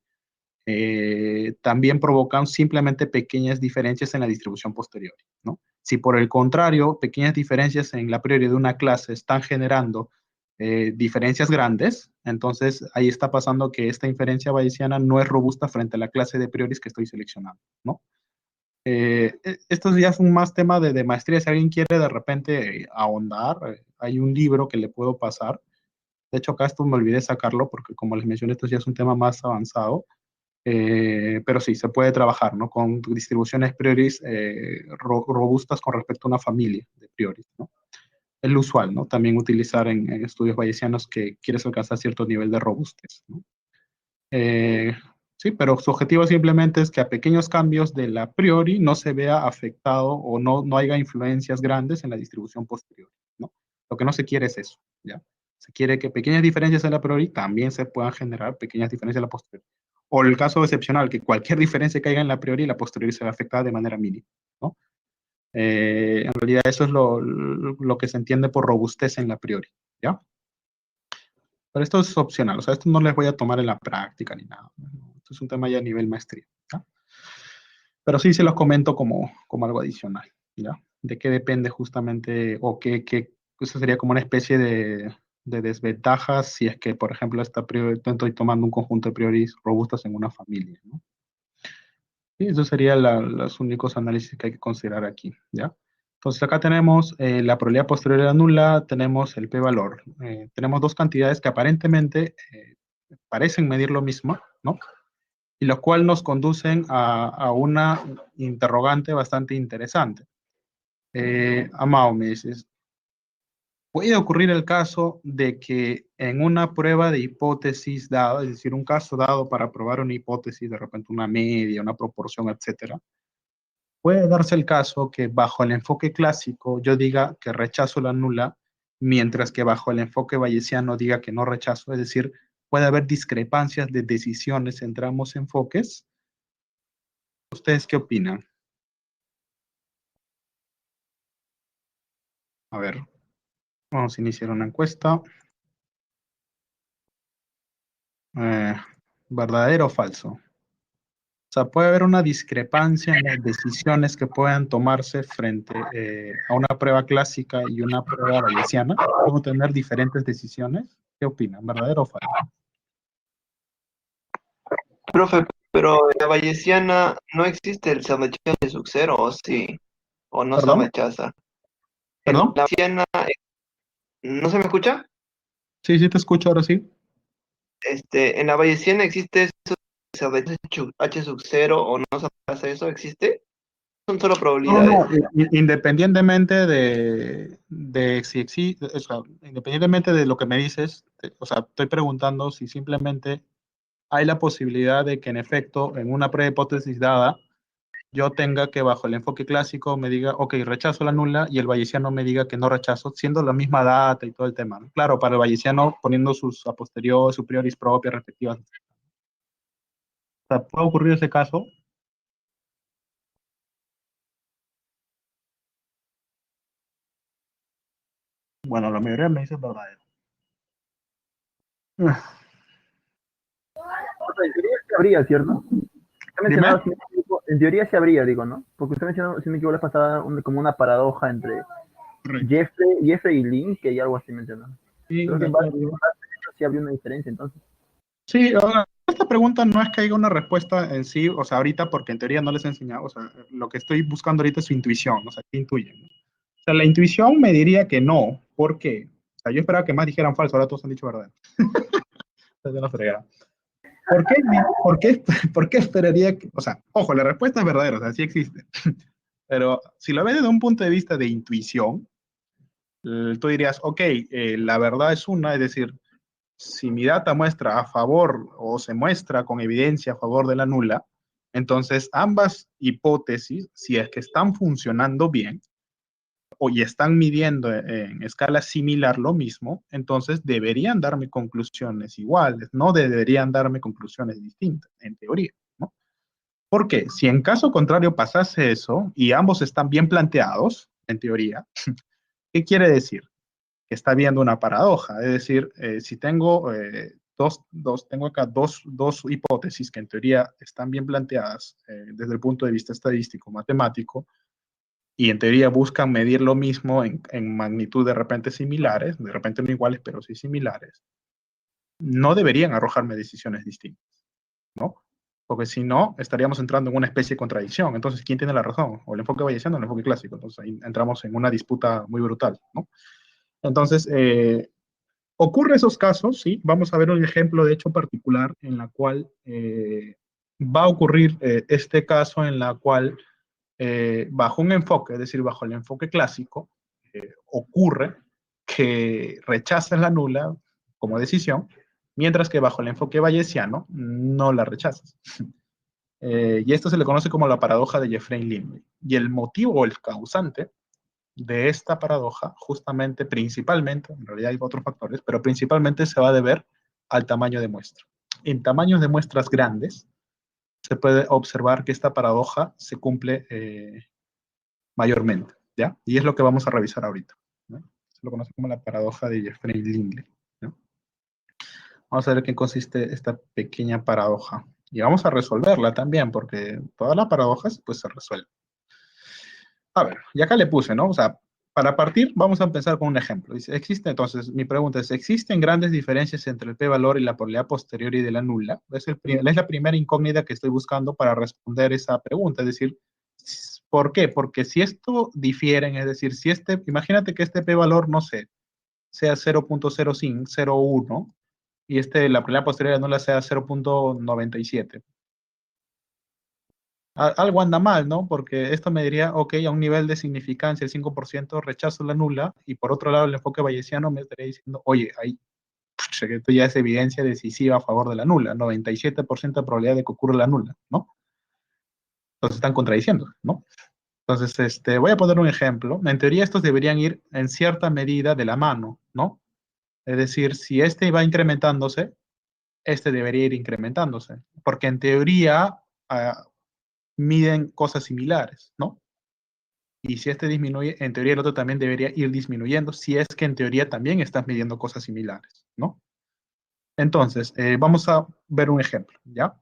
también provocan simplemente pequeñas diferencias en la distribución posterior, ¿no? Si por el contrario, pequeñas diferencias en la priori de una clase están generando diferencias grandes, entonces ahí está pasando que esta inferencia bayesiana no es robusta frente a la clase de prioris que estoy seleccionando, ¿no? Esto ya es un más tema de maestría. Si alguien quiere de repente ahondar, hay un libro que le puedo pasar. De hecho, acá esto me olvidé sacarlo porque como les mencioné, esto ya es un tema más avanzado. Pero sí, se puede trabajar, ¿no? Con distribuciones prioris robustas con respecto a una familia de prioris, ¿no? Es lo usual, ¿no? También utilizar en estudios bayesianos que quieres alcanzar cierto nivel de robustez, ¿no? Sí, pero su objetivo simplemente es que a pequeños cambios de la priori no se vea afectado o no haya influencias grandes en la distribución posterior, ¿no? Lo que no se quiere es eso, ¿ya? Se quiere que pequeñas diferencias en la priori también se puedan generar pequeñas diferencias en la posterior. O el caso excepcional, que cualquier diferencia que haya en la priori, la posterior se va a afectar de manera mínima, ¿no? En realidad eso es lo que se entiende por robustez en la priori, ¿ya? Pero esto es opcional, o sea, esto no les voy a tomar en la práctica ni nada, ¿no? Esto es un tema ya a nivel maestría, ¿ya? Pero sí se los comento como algo adicional, ¿ya? De qué depende justamente, o eso sería como una especie de desventajas si es que, por ejemplo, estoy tomando un conjunto de prioris robustas en una familia, ¿no? Y eso serían los únicos análisis que hay que considerar aquí, ¿ya? Entonces acá tenemos la probabilidad posterior nula, tenemos el p-valor. Tenemos dos cantidades que aparentemente parecen medir lo mismo, ¿no? Y lo cual nos conducen a una interrogante bastante interesante. Amado, me dices, puede ocurrir el caso de que en una prueba de hipótesis dada, es decir, un caso dado para probar una hipótesis, de repente una media, una proporción, etcétera, puede darse el caso que bajo el enfoque clásico yo diga que rechazo la nula, mientras que bajo el enfoque bayesiano diga que no rechazo, es decir, puede haber discrepancias de decisiones entre ambos enfoques. ¿Ustedes qué opinan? A ver, vamos a iniciar una encuesta. ¿Verdadero o falso? O sea, puede haber una discrepancia en las decisiones que puedan tomarse frente a una prueba clásica y una prueba bayesiana. ¿Cómo tener diferentes decisiones? ¿Qué opinan? ¿Verdadero o falso? Profe, pero en la bayesiana no existe el se rechaza de sub cero, ¿o sí? ¿O no se ¿Perdón? rechaza? En ¿Perdón? la bayesiana, ¿no se me escucha? Sí, sí te escucho ahora sí. En la bayesiana existe eso, se rechaza H sub cero o no se rechaza eso, ¿existe? Son solo No, probabilidades. no, independientemente de si existe, o sea, independientemente de lo que me dices, o sea, estoy preguntando si simplemente hay la posibilidad de que en efecto, en una prueba de hipótesis dada, yo tenga que bajo el enfoque clásico me diga, ok, rechazo la nula, y el bayesiano me diga que no rechazo, siendo la misma data y todo el tema, ¿no? Claro, para el bayesiano poniendo sus a posteriori, sus prioris propias, respectivas. O sea, ¿puede ocurrir ese caso? Bueno, la mayoría me dice verdadero. En teoría sí habría, ¿cierto? Usted Dime. mencionaba, si me equivoco, en teoría sí habría, digo, ¿no? Porque usted mencionó, si me equivoco, la pasada como una paradoja entre Correcto. Jeffrey y Link, que hay algo así mencionó. Sí, Creo de que en base acuerdo. a eso sí habría una diferencia, entonces. Sí, ahora, esta pregunta no es que haya una respuesta en sí, o sea, ahorita porque en teoría no les he enseñado, o sea, lo que estoy buscando ahorita es su intuición, o sea, ¿qué intuyen? ¿No? O sea, la intuición me diría que no, ¿por qué? O sea, yo esperaba que más dijeran falso, ahora todos han dicho verdad. Es una fregada. ¿Por qué, por qué esperaría que, o sea, ojo, la respuesta es verdadera, o sea, sí existe, pero si lo ves desde un punto de vista de intuición, tú dirías, ok, la verdad es una, es decir, si mi data muestra a favor o se muestra con evidencia a favor de la nula, entonces ambas hipótesis, si es que están funcionando bien o y están midiendo en escala similar lo mismo, entonces deberían darme conclusiones iguales, no deberían darme conclusiones distintas, en teoría, ¿no? Porque si en caso contrario pasase eso y ambos están bien planteados, en teoría, ¿qué quiere decir? Que está viendo una paradoja. Es decir, si tengo, tengo acá dos hipótesis que en teoría están bien planteadas desde el punto de vista estadístico, matemático, y en teoría buscan medir lo mismo en magnitud de repente similares, de repente no iguales, pero sí similares, no deberían arrojarme decisiones distintas, ¿no? Porque si no, estaríamos entrando en una especie de contradicción. Entonces, ¿quién tiene la razón? ¿O el enfoque bayesiano o el enfoque clásico? Entonces, ahí entramos en una disputa muy brutal, ¿no? Entonces, ocurre esos casos, sí. Vamos a ver un ejemplo de hecho particular en la cual va a ocurrir este caso en la cual bajo un enfoque, es decir, bajo el enfoque clásico, ocurre que rechazas la nula como decisión, mientras que bajo el enfoque bayesiano no la rechazas. Y esto se le conoce como la paradoja de Jeffreys-Lindley. Y el motivo o el causante de esta paradoja, justamente, principalmente, en realidad hay otros factores, pero principalmente se va a deber al tamaño de muestra. En tamaños de muestras grandes, se puede observar que esta paradoja se cumple mayormente, ¿ya? Y es lo que vamos a revisar ahorita, ¿no? Se lo conoce como la paradoja de Jeffreys-Lindley, ¿no? Vamos a ver qué consiste esta pequeña paradoja. Y vamos a resolverla también, porque todas las paradojas pues se resuelven. A ver, y acá le puse, ¿no? O sea, para partir, vamos a empezar con un ejemplo. Dice, entonces, mi pregunta es, ¿existen grandes diferencias entre el p-valor y la probabilidad posterior y de la nula? Es la primera incógnita que estoy buscando para responder esa pregunta. Es decir, ¿por qué? Porque si esto difieren, es decir, si imagínate que este p-valor, no sé, sea 0.0501 y la probabilidad posterior de la nula sea 0.97. Algo anda mal, ¿no? Porque esto me diría, ok, a un nivel de significancia, el 5%, rechazo la nula, y por otro lado, el enfoque bayesiano me estaría diciendo, oye, ahí, que esto ya es evidencia decisiva a favor de la nula, 97% de probabilidad de que ocurra la nula, ¿no? Entonces están contradiciendo, ¿no? Entonces, voy a poner un ejemplo. En teoría, estos deberían ir en cierta medida de la mano, ¿no? Es decir, si este va incrementándose, este debería ir incrementándose, porque en teoría miden cosas similares, ¿no? Y si este disminuye, en teoría el otro también debería ir disminuyendo, si es que en teoría también estás midiendo cosas similares, ¿no? Entonces, vamos a ver un ejemplo, ¿ya?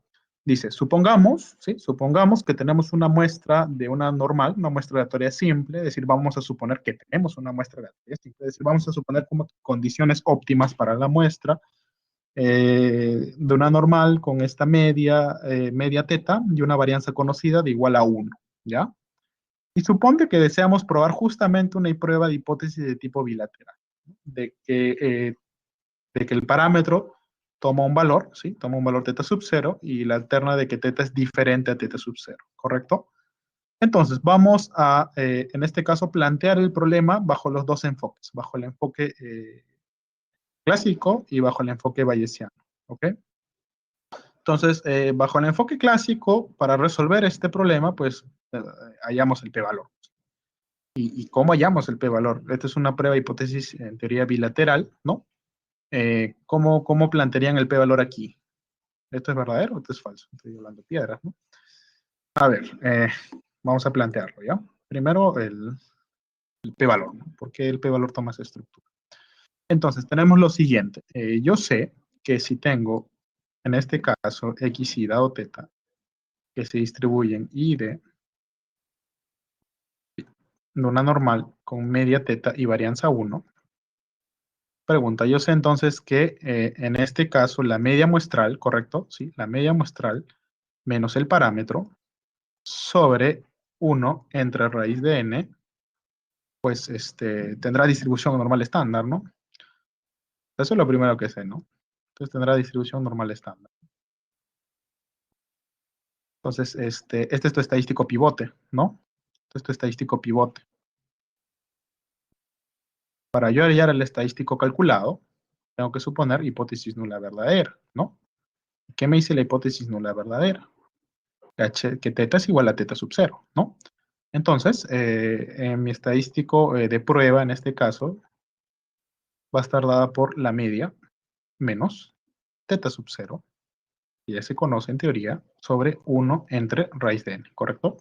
Dice, supongamos, ¿sí? Supongamos que tenemos una muestra de una normal, una muestra aleatoria simple, es decir, vamos a suponer que tenemos una muestra aleatoria simple, es decir, vamos a suponer como condiciones óptimas para la muestra de una normal con esta media teta y una varianza conocida de igual a 1, ¿ya? Y suponte que deseamos probar justamente una prueba de hipótesis de tipo bilateral, ¿no? De que el parámetro toma un valor, ¿sí? Toma un valor teta sub 0 y la alterna de que teta es diferente a teta sub 0, ¿correcto? Entonces, vamos a, en este caso, plantear el problema bajo los dos enfoques, bajo el enfoque clásico y bajo el enfoque bayesiano, ¿ok? Entonces, bajo el enfoque clásico, para resolver este problema, pues, hallamos el p-valor. ¿Y cómo hallamos el p-valor? Esta es una prueba de hipótesis en teoría bilateral, ¿no? ¿Cómo plantearían el p-valor aquí? ¿Esto es verdadero o esto es falso? Estoy hablando de piedras, ¿no? A ver, vamos a plantearlo, ¿ya? Primero, el p-valor, ¿no? ¿Por qué el p-valor toma esa estructura? Entonces, tenemos lo siguiente. Yo sé que si tengo, en este caso, x y dado teta, que se distribuyen y de una normal con media teta y varianza 1. Pregunta, yo sé entonces que en este caso la media muestral, ¿correcto? Sí, la media muestral menos el parámetro sobre 1 entre raíz de n, pues tendrá distribución normal estándar, ¿no? Eso es lo primero que sé, ¿no? Entonces tendrá distribución normal estándar. Entonces, este es tu estadístico pivote, ¿no? Este es tu estadístico pivote. Para yo hallar el estadístico calculado, tengo que suponer hipótesis nula verdadera, ¿no? ¿Qué me dice la hipótesis nula verdadera? Que teta es igual a teta sub 0, ¿no? Entonces, en mi estadístico de prueba, en este caso, va a estar dada por la media menos teta sub 0, que ya se conoce en teoría, sobre 1 entre raíz de n, ¿correcto?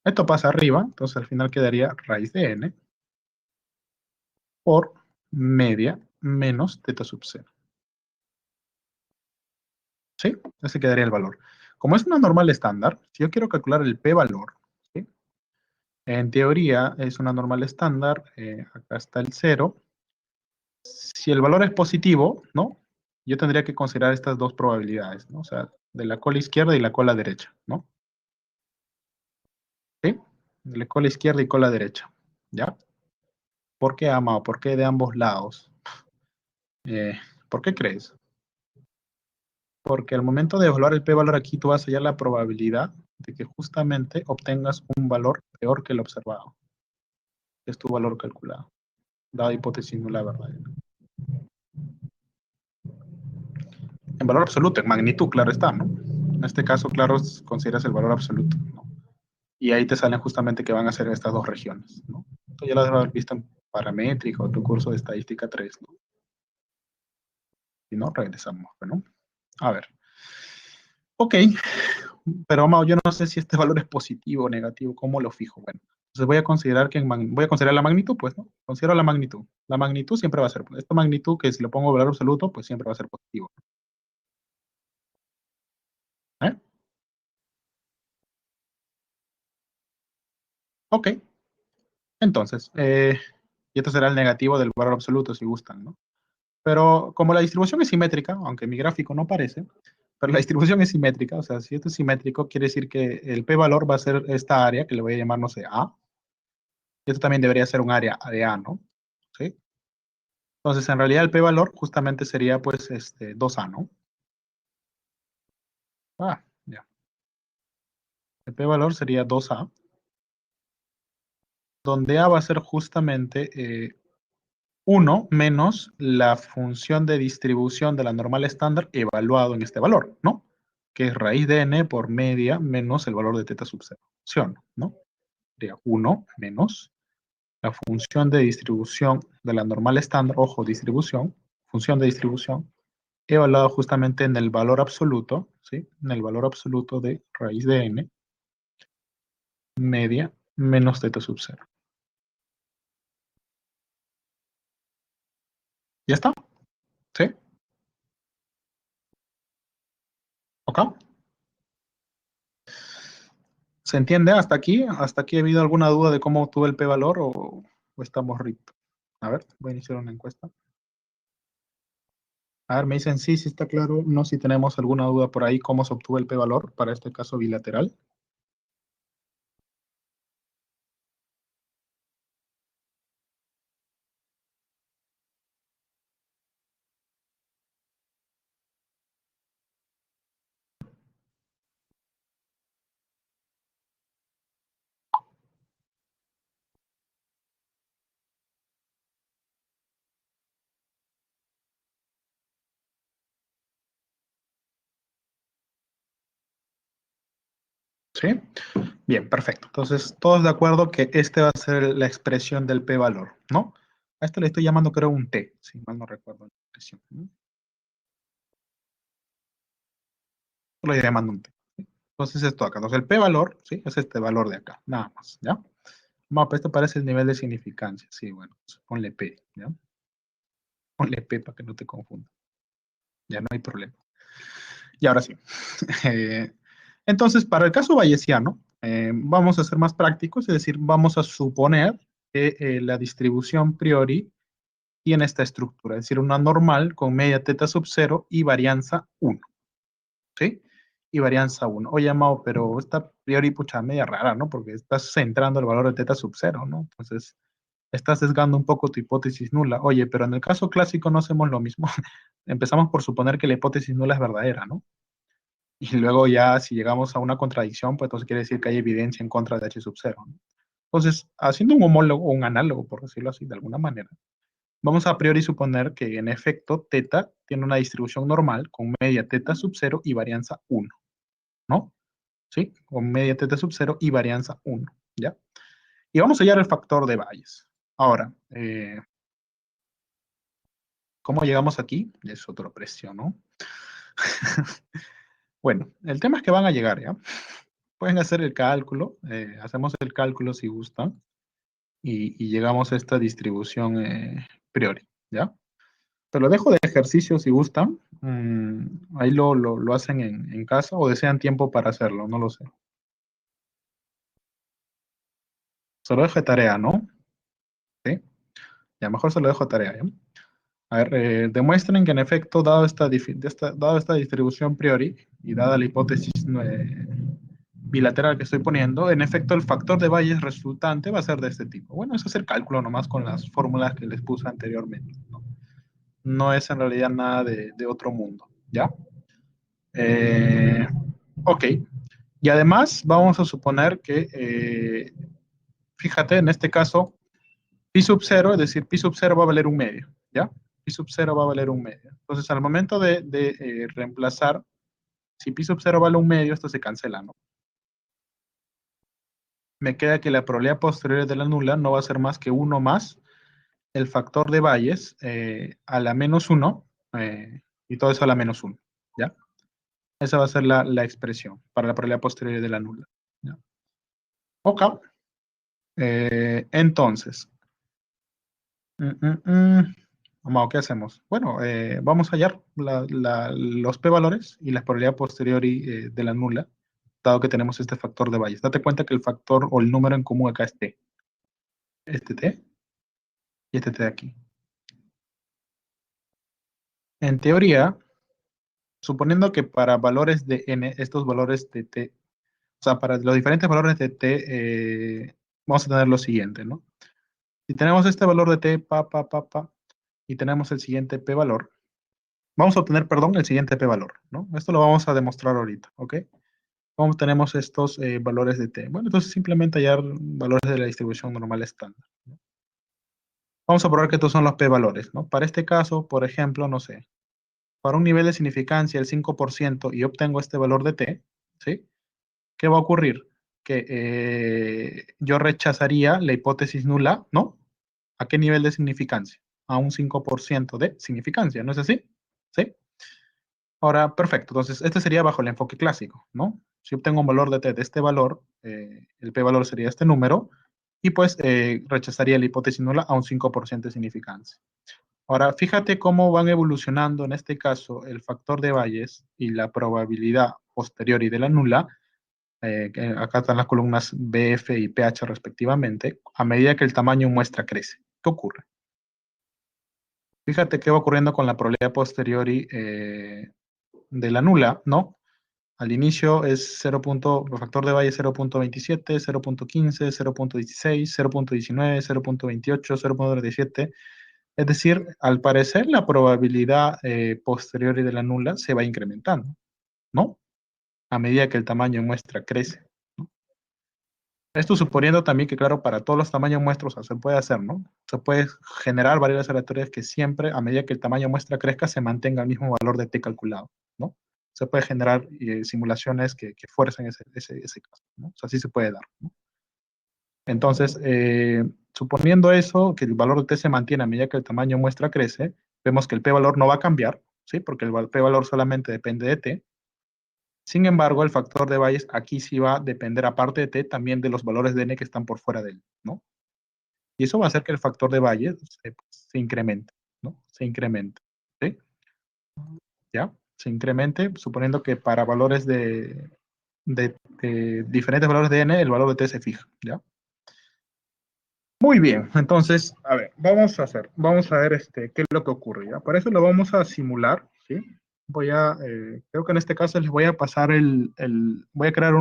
Esto pasa arriba, entonces al final quedaría raíz de n por media menos teta sub 0. ¿Sí? Ese quedaría el valor. Como es una normal estándar, si yo quiero calcular el p-valor, ¿sí? En teoría es una normal estándar, acá está el 0. Si el valor es positivo, ¿no? Yo tendría que considerar estas dos probabilidades, ¿no? O sea, de la cola izquierda y la cola derecha, ¿no? ¿Sí? De la cola izquierda y cola derecha, ¿ya? ¿Por qué, Amado? ¿Por qué de ambos lados? ¿Por qué crees? Porque al momento de evaluar el p-valor aquí, tú vas a hallar la probabilidad de que justamente obtengas un valor peor que el observado, que es tu valor calculado, dada hipótesis nula verdadera. En valor absoluto, en magnitud, claro está, ¿no? En este caso, claro, consideras el valor absoluto, ¿no? Y ahí te salen justamente que van a ser estas dos regiones, ¿no? Esto ya lo debes haber visto en paramétrica o tu curso de estadística 3, ¿no? Si no, regresamos, ¿no? A ver. Ok, pero Mao, yo no sé si este valor es positivo o negativo, ¿cómo lo fijo? Bueno, entonces voy a considerar voy a considerar la magnitud, pues, ¿no? Considero la magnitud. La magnitud siempre va a ser, esta magnitud que si lo pongo valor absoluto, pues siempre va a ser positivo. ¿Eh? Ok. Entonces, y esto será el negativo del valor absoluto, si gustan, ¿no? Pero como la distribución es simétrica, aunque en mi gráfico no parece, pero la distribución es simétrica, o sea, si esto es simétrico, quiere decir que el p-valor va a ser esta área, que le voy a llamar, no sé, A, y esto también debería ser un área de A, ¿no? ¿Sí? Entonces, en realidad el p-valor justamente sería, pues, 2A, ¿no? Ya. El p-valor sería 2A, donde A va a ser justamente 1 menos la función de distribución de la normal estándar evaluado en este valor, ¿no? Que es raíz de n por media menos el valor de teta sub 0, ¿no? Sería 1 menos la función de distribución de la normal estándar, ojo, distribución, función de distribución, evaluado justamente en el valor absoluto, ¿sí? En el valor absoluto de raíz de n, media, menos teta sub 0. ¿Ya está? ¿Sí? ¿Ok? ¿Se entiende hasta aquí? ¿Hasta aquí ha habido alguna duda de cómo obtuve el p-valor o estamos RIP? A ver, voy a iniciar una encuesta. A ver, me dicen sí, sí está claro. No, si tenemos alguna duda por ahí, cómo se obtuvo el p-valor para este caso bilateral. ¿Sí? Bien, perfecto. Entonces, todos de acuerdo que este va a ser la expresión del p-valor, ¿no? A esto le estoy llamando, creo, un t, si mal no recuerdo la expresión, ¿no? Lo estoy llamando un t. ¿Sí? Entonces, esto acá. Entonces, el p-valor, ¿sí? Es este valor de acá, nada más, ¿ya? Bueno, pues esto parece el nivel de significancia. Sí, bueno, pues ponle P, ¿ya? Ponle P para que no te confunda. Ya no hay problema. Y ahora sí. Entonces, para el caso bayesiano, vamos a ser más prácticos, es decir, vamos a suponer que la distribución priori tiene esta estructura, es decir, una normal con media teta sub 0 y varianza 1. ¿Sí? Y varianza 1. Oye, Mao, pero esta priori, pucha, media rara, ¿no? Porque estás centrando el valor de teta sub 0, ¿no? Entonces, estás sesgando un poco tu hipótesis nula. Oye, pero en el caso clásico no hacemos lo mismo. Empezamos por suponer que la hipótesis nula es verdadera, ¿no? Y luego ya si llegamos a una contradicción, pues entonces quiere decir que hay evidencia en contra de H sub 0, ¿no? Entonces, haciendo un homólogo o un análogo, por decirlo así, de alguna manera, vamos a priori suponer que en efecto teta tiene una distribución normal con media teta sub 0 y varianza 1, ¿no? ¿Sí? Con media teta sub 0 y varianza 1, ¿ya? Y vamos a hallar el factor de Bayes. Ahora, ¿cómo llegamos aquí? Es otro precio, ¿no? Bueno, el tema es que van a llegar, ¿ya? Pueden hacer el cálculo, hacemos el cálculo si gustan, y llegamos a esta distribución priori, ¿ya? Te lo dejo de ejercicio si gustan, ahí lo hacen en casa o desean tiempo para hacerlo, no lo sé. Se lo dejo de tarea, ¿no? ¿Sí? Ya mejor se lo dejo de tarea, ¿ya? A ver, demuestren que en efecto, dado esta distribución priori y dada la hipótesis bilateral que estoy poniendo, en efecto el factor de Bayes resultante va a ser de este tipo. Bueno, es hacer cálculo nomás con las fórmulas que les puse anteriormente, ¿no? No es en realidad nada de otro mundo, ¿ya? Ok. Y además vamos a suponer que, fíjate, en este caso, pi sub 0, es decir, pi sub 0 va a valer un medio, ¿ya? Pi sub 0 va a valer un medio. Entonces, al momento de reemplazar, si pi sub 0 vale un medio, esto se cancela, ¿no? Me queda que la probabilidad posterior de la nula no va a ser más que 1 más el factor de Bayes a la menos 1, y todo eso a la menos 1, ¿ya? Esa va a ser la expresión para la probabilidad posterior de la nula, ¿ya? Ok. Entonces, Amado, ¿qué hacemos? Bueno, vamos a hallar los p-valores y la probabilidad posteriori de la nula, dado que tenemos este factor de Bayes. Date cuenta que el factor o el número en común acá es t. este t y este t de aquí. En teoría, suponiendo que para valores de n, estos valores de t, o sea, para los diferentes valores de t, vamos a tener lo siguiente, ¿no? Si tenemos este valor de t, y tenemos el siguiente p valor, vamos a obtener, perdón, el siguiente p valor, ¿no? Esto lo vamos a demostrar ahorita, ¿ok? ¿Cómo tenemos estos valores de t? Bueno, entonces simplemente hallar valores de la distribución normal estándar, ¿no? Vamos a probar que estos son los p valores, ¿no? Para este caso, por ejemplo, no sé, para un nivel de significancia del 5% y obtengo este valor de t, ¿sí? ¿Qué va a ocurrir? Que yo rechazaría la hipótesis nula, ¿no? ¿A qué nivel de significancia? A un 5% de significancia, ¿no es así? ¿Sí? Ahora, perfecto. Entonces, este sería bajo el enfoque clásico, ¿no? Si obtengo un valor de t de este valor, el p-valor sería este número, y pues rechazaría la hipótesis nula a un 5% de significancia. Ahora, fíjate cómo van evolucionando en este caso el factor de Bayes y la probabilidad posterior y de la nula, que acá están las columnas BF y PH respectivamente, a medida que el tamaño muestra crece. ¿Qué ocurre? Fíjate qué va ocurriendo con la probabilidad posteriori de la nula, ¿no? Al inicio es 0. El factor de Bayes 0.27, 0.15, 0.16, 0.19, 0.28, 0.37. Es decir, al parecer la probabilidad posteriori de la nula se va incrementando, ¿no? A medida que el tamaño de muestra crece, ¿no? Esto suponiendo también que, claro, para todos los tamaños muestros se puede hacer, ¿no? Se puede generar variables aleatorias que siempre, a medida que el tamaño de muestra crezca, se mantenga el mismo valor de t calculado, ¿no? Se puede generar simulaciones que fuercen ese caso, ¿no? O sea, sí se puede dar, ¿no? Entonces, suponiendo eso, que el valor de t se mantiene a medida que el tamaño de muestra crece, vemos que el p-valor no va a cambiar, ¿sí? Porque el p-valor solamente depende de t. Sin embargo, el factor de Bayes aquí sí va a depender, aparte de t, también de los valores de n que están por fuera de él, ¿no? Y eso va a hacer que el factor de Bayes se incremente, ¿no? Se incremente, ¿sí? ¿Ya? Se incremente, suponiendo que para valores de diferentes valores de n, el valor de t se fija, ¿ya? Muy bien, entonces, a ver, vamos a ver qué es lo que ocurre, ¿ya? Para eso lo vamos a simular, ¿sí? Creo que en este caso les voy a pasar voy a crear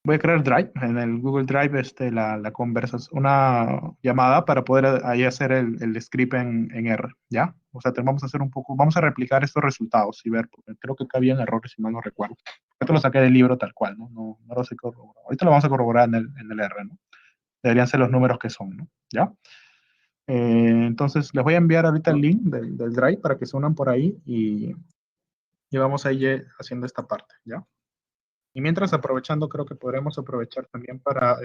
voy a crear Drive, en el Google Drive, la conversación, una llamada para poder ahí hacer el script en R, ¿ya? O sea, vamos a hacer vamos a replicar estos resultados y ver, porque creo que acá habían errores, si mal no recuerdo. Esto lo saqué del libro tal cual, ¿no? No lo sé corroborar. Ahorita lo vamos a corroborar en el R, ¿no? Deberían ser los números que son, ¿no? ¿Ya? Entonces, les voy a enviar ahorita el link del Drive para que se unan por ahí y vamos a ir haciendo esta parte, ¿ya? Y mientras aprovechando, creo que podremos aprovechar también para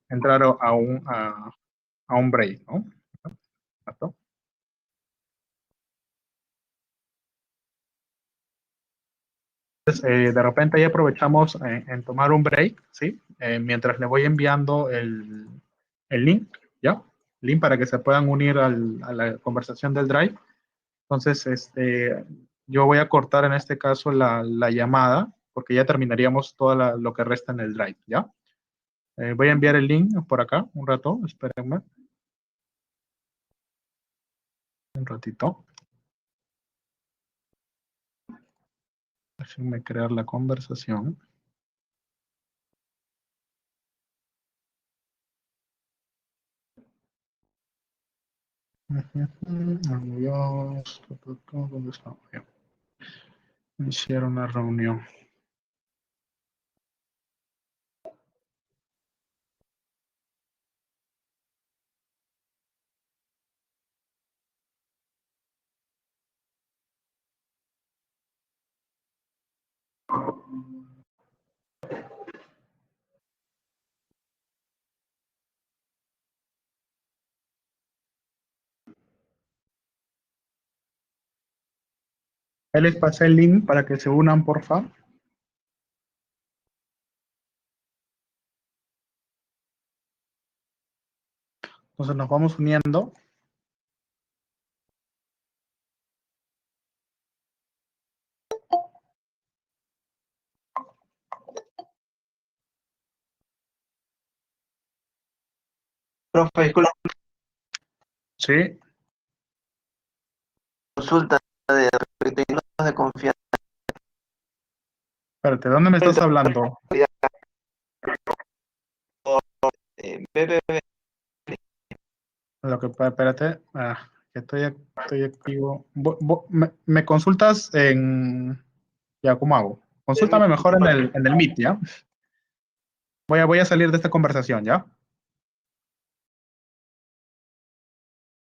entrar a un break, ¿no? ¿Listo? Entonces, de repente ahí aprovechamos en tomar un break, ¿sí? Mientras le voy enviando el link, ¿ya? Link para que se puedan unir a la conversación del Drive. Entonces, yo voy a cortar en este caso la llamada, porque ya terminaríamos todo lo que resta en el Drive, ¿ya? Voy a enviar el link por acá, un rato, espérenme. Un ratito. Déjenme crear la conversación. Adiós. ¿Dónde está? Iniciar una reunión. Ahí les pasé el link para que se unan, por favor. Entonces nos vamos uniendo. Profe, disculpa, Sí, consulta de requerimientos de confianza. espérate, ¿dónde me estás hablando? BBB, Espérate, que estoy activo. Me consultas en... Ya, ¿cómo hago? Consúltame mejor en el Meet, ¿ya? Voy a salir de esta conversación, ¿ya?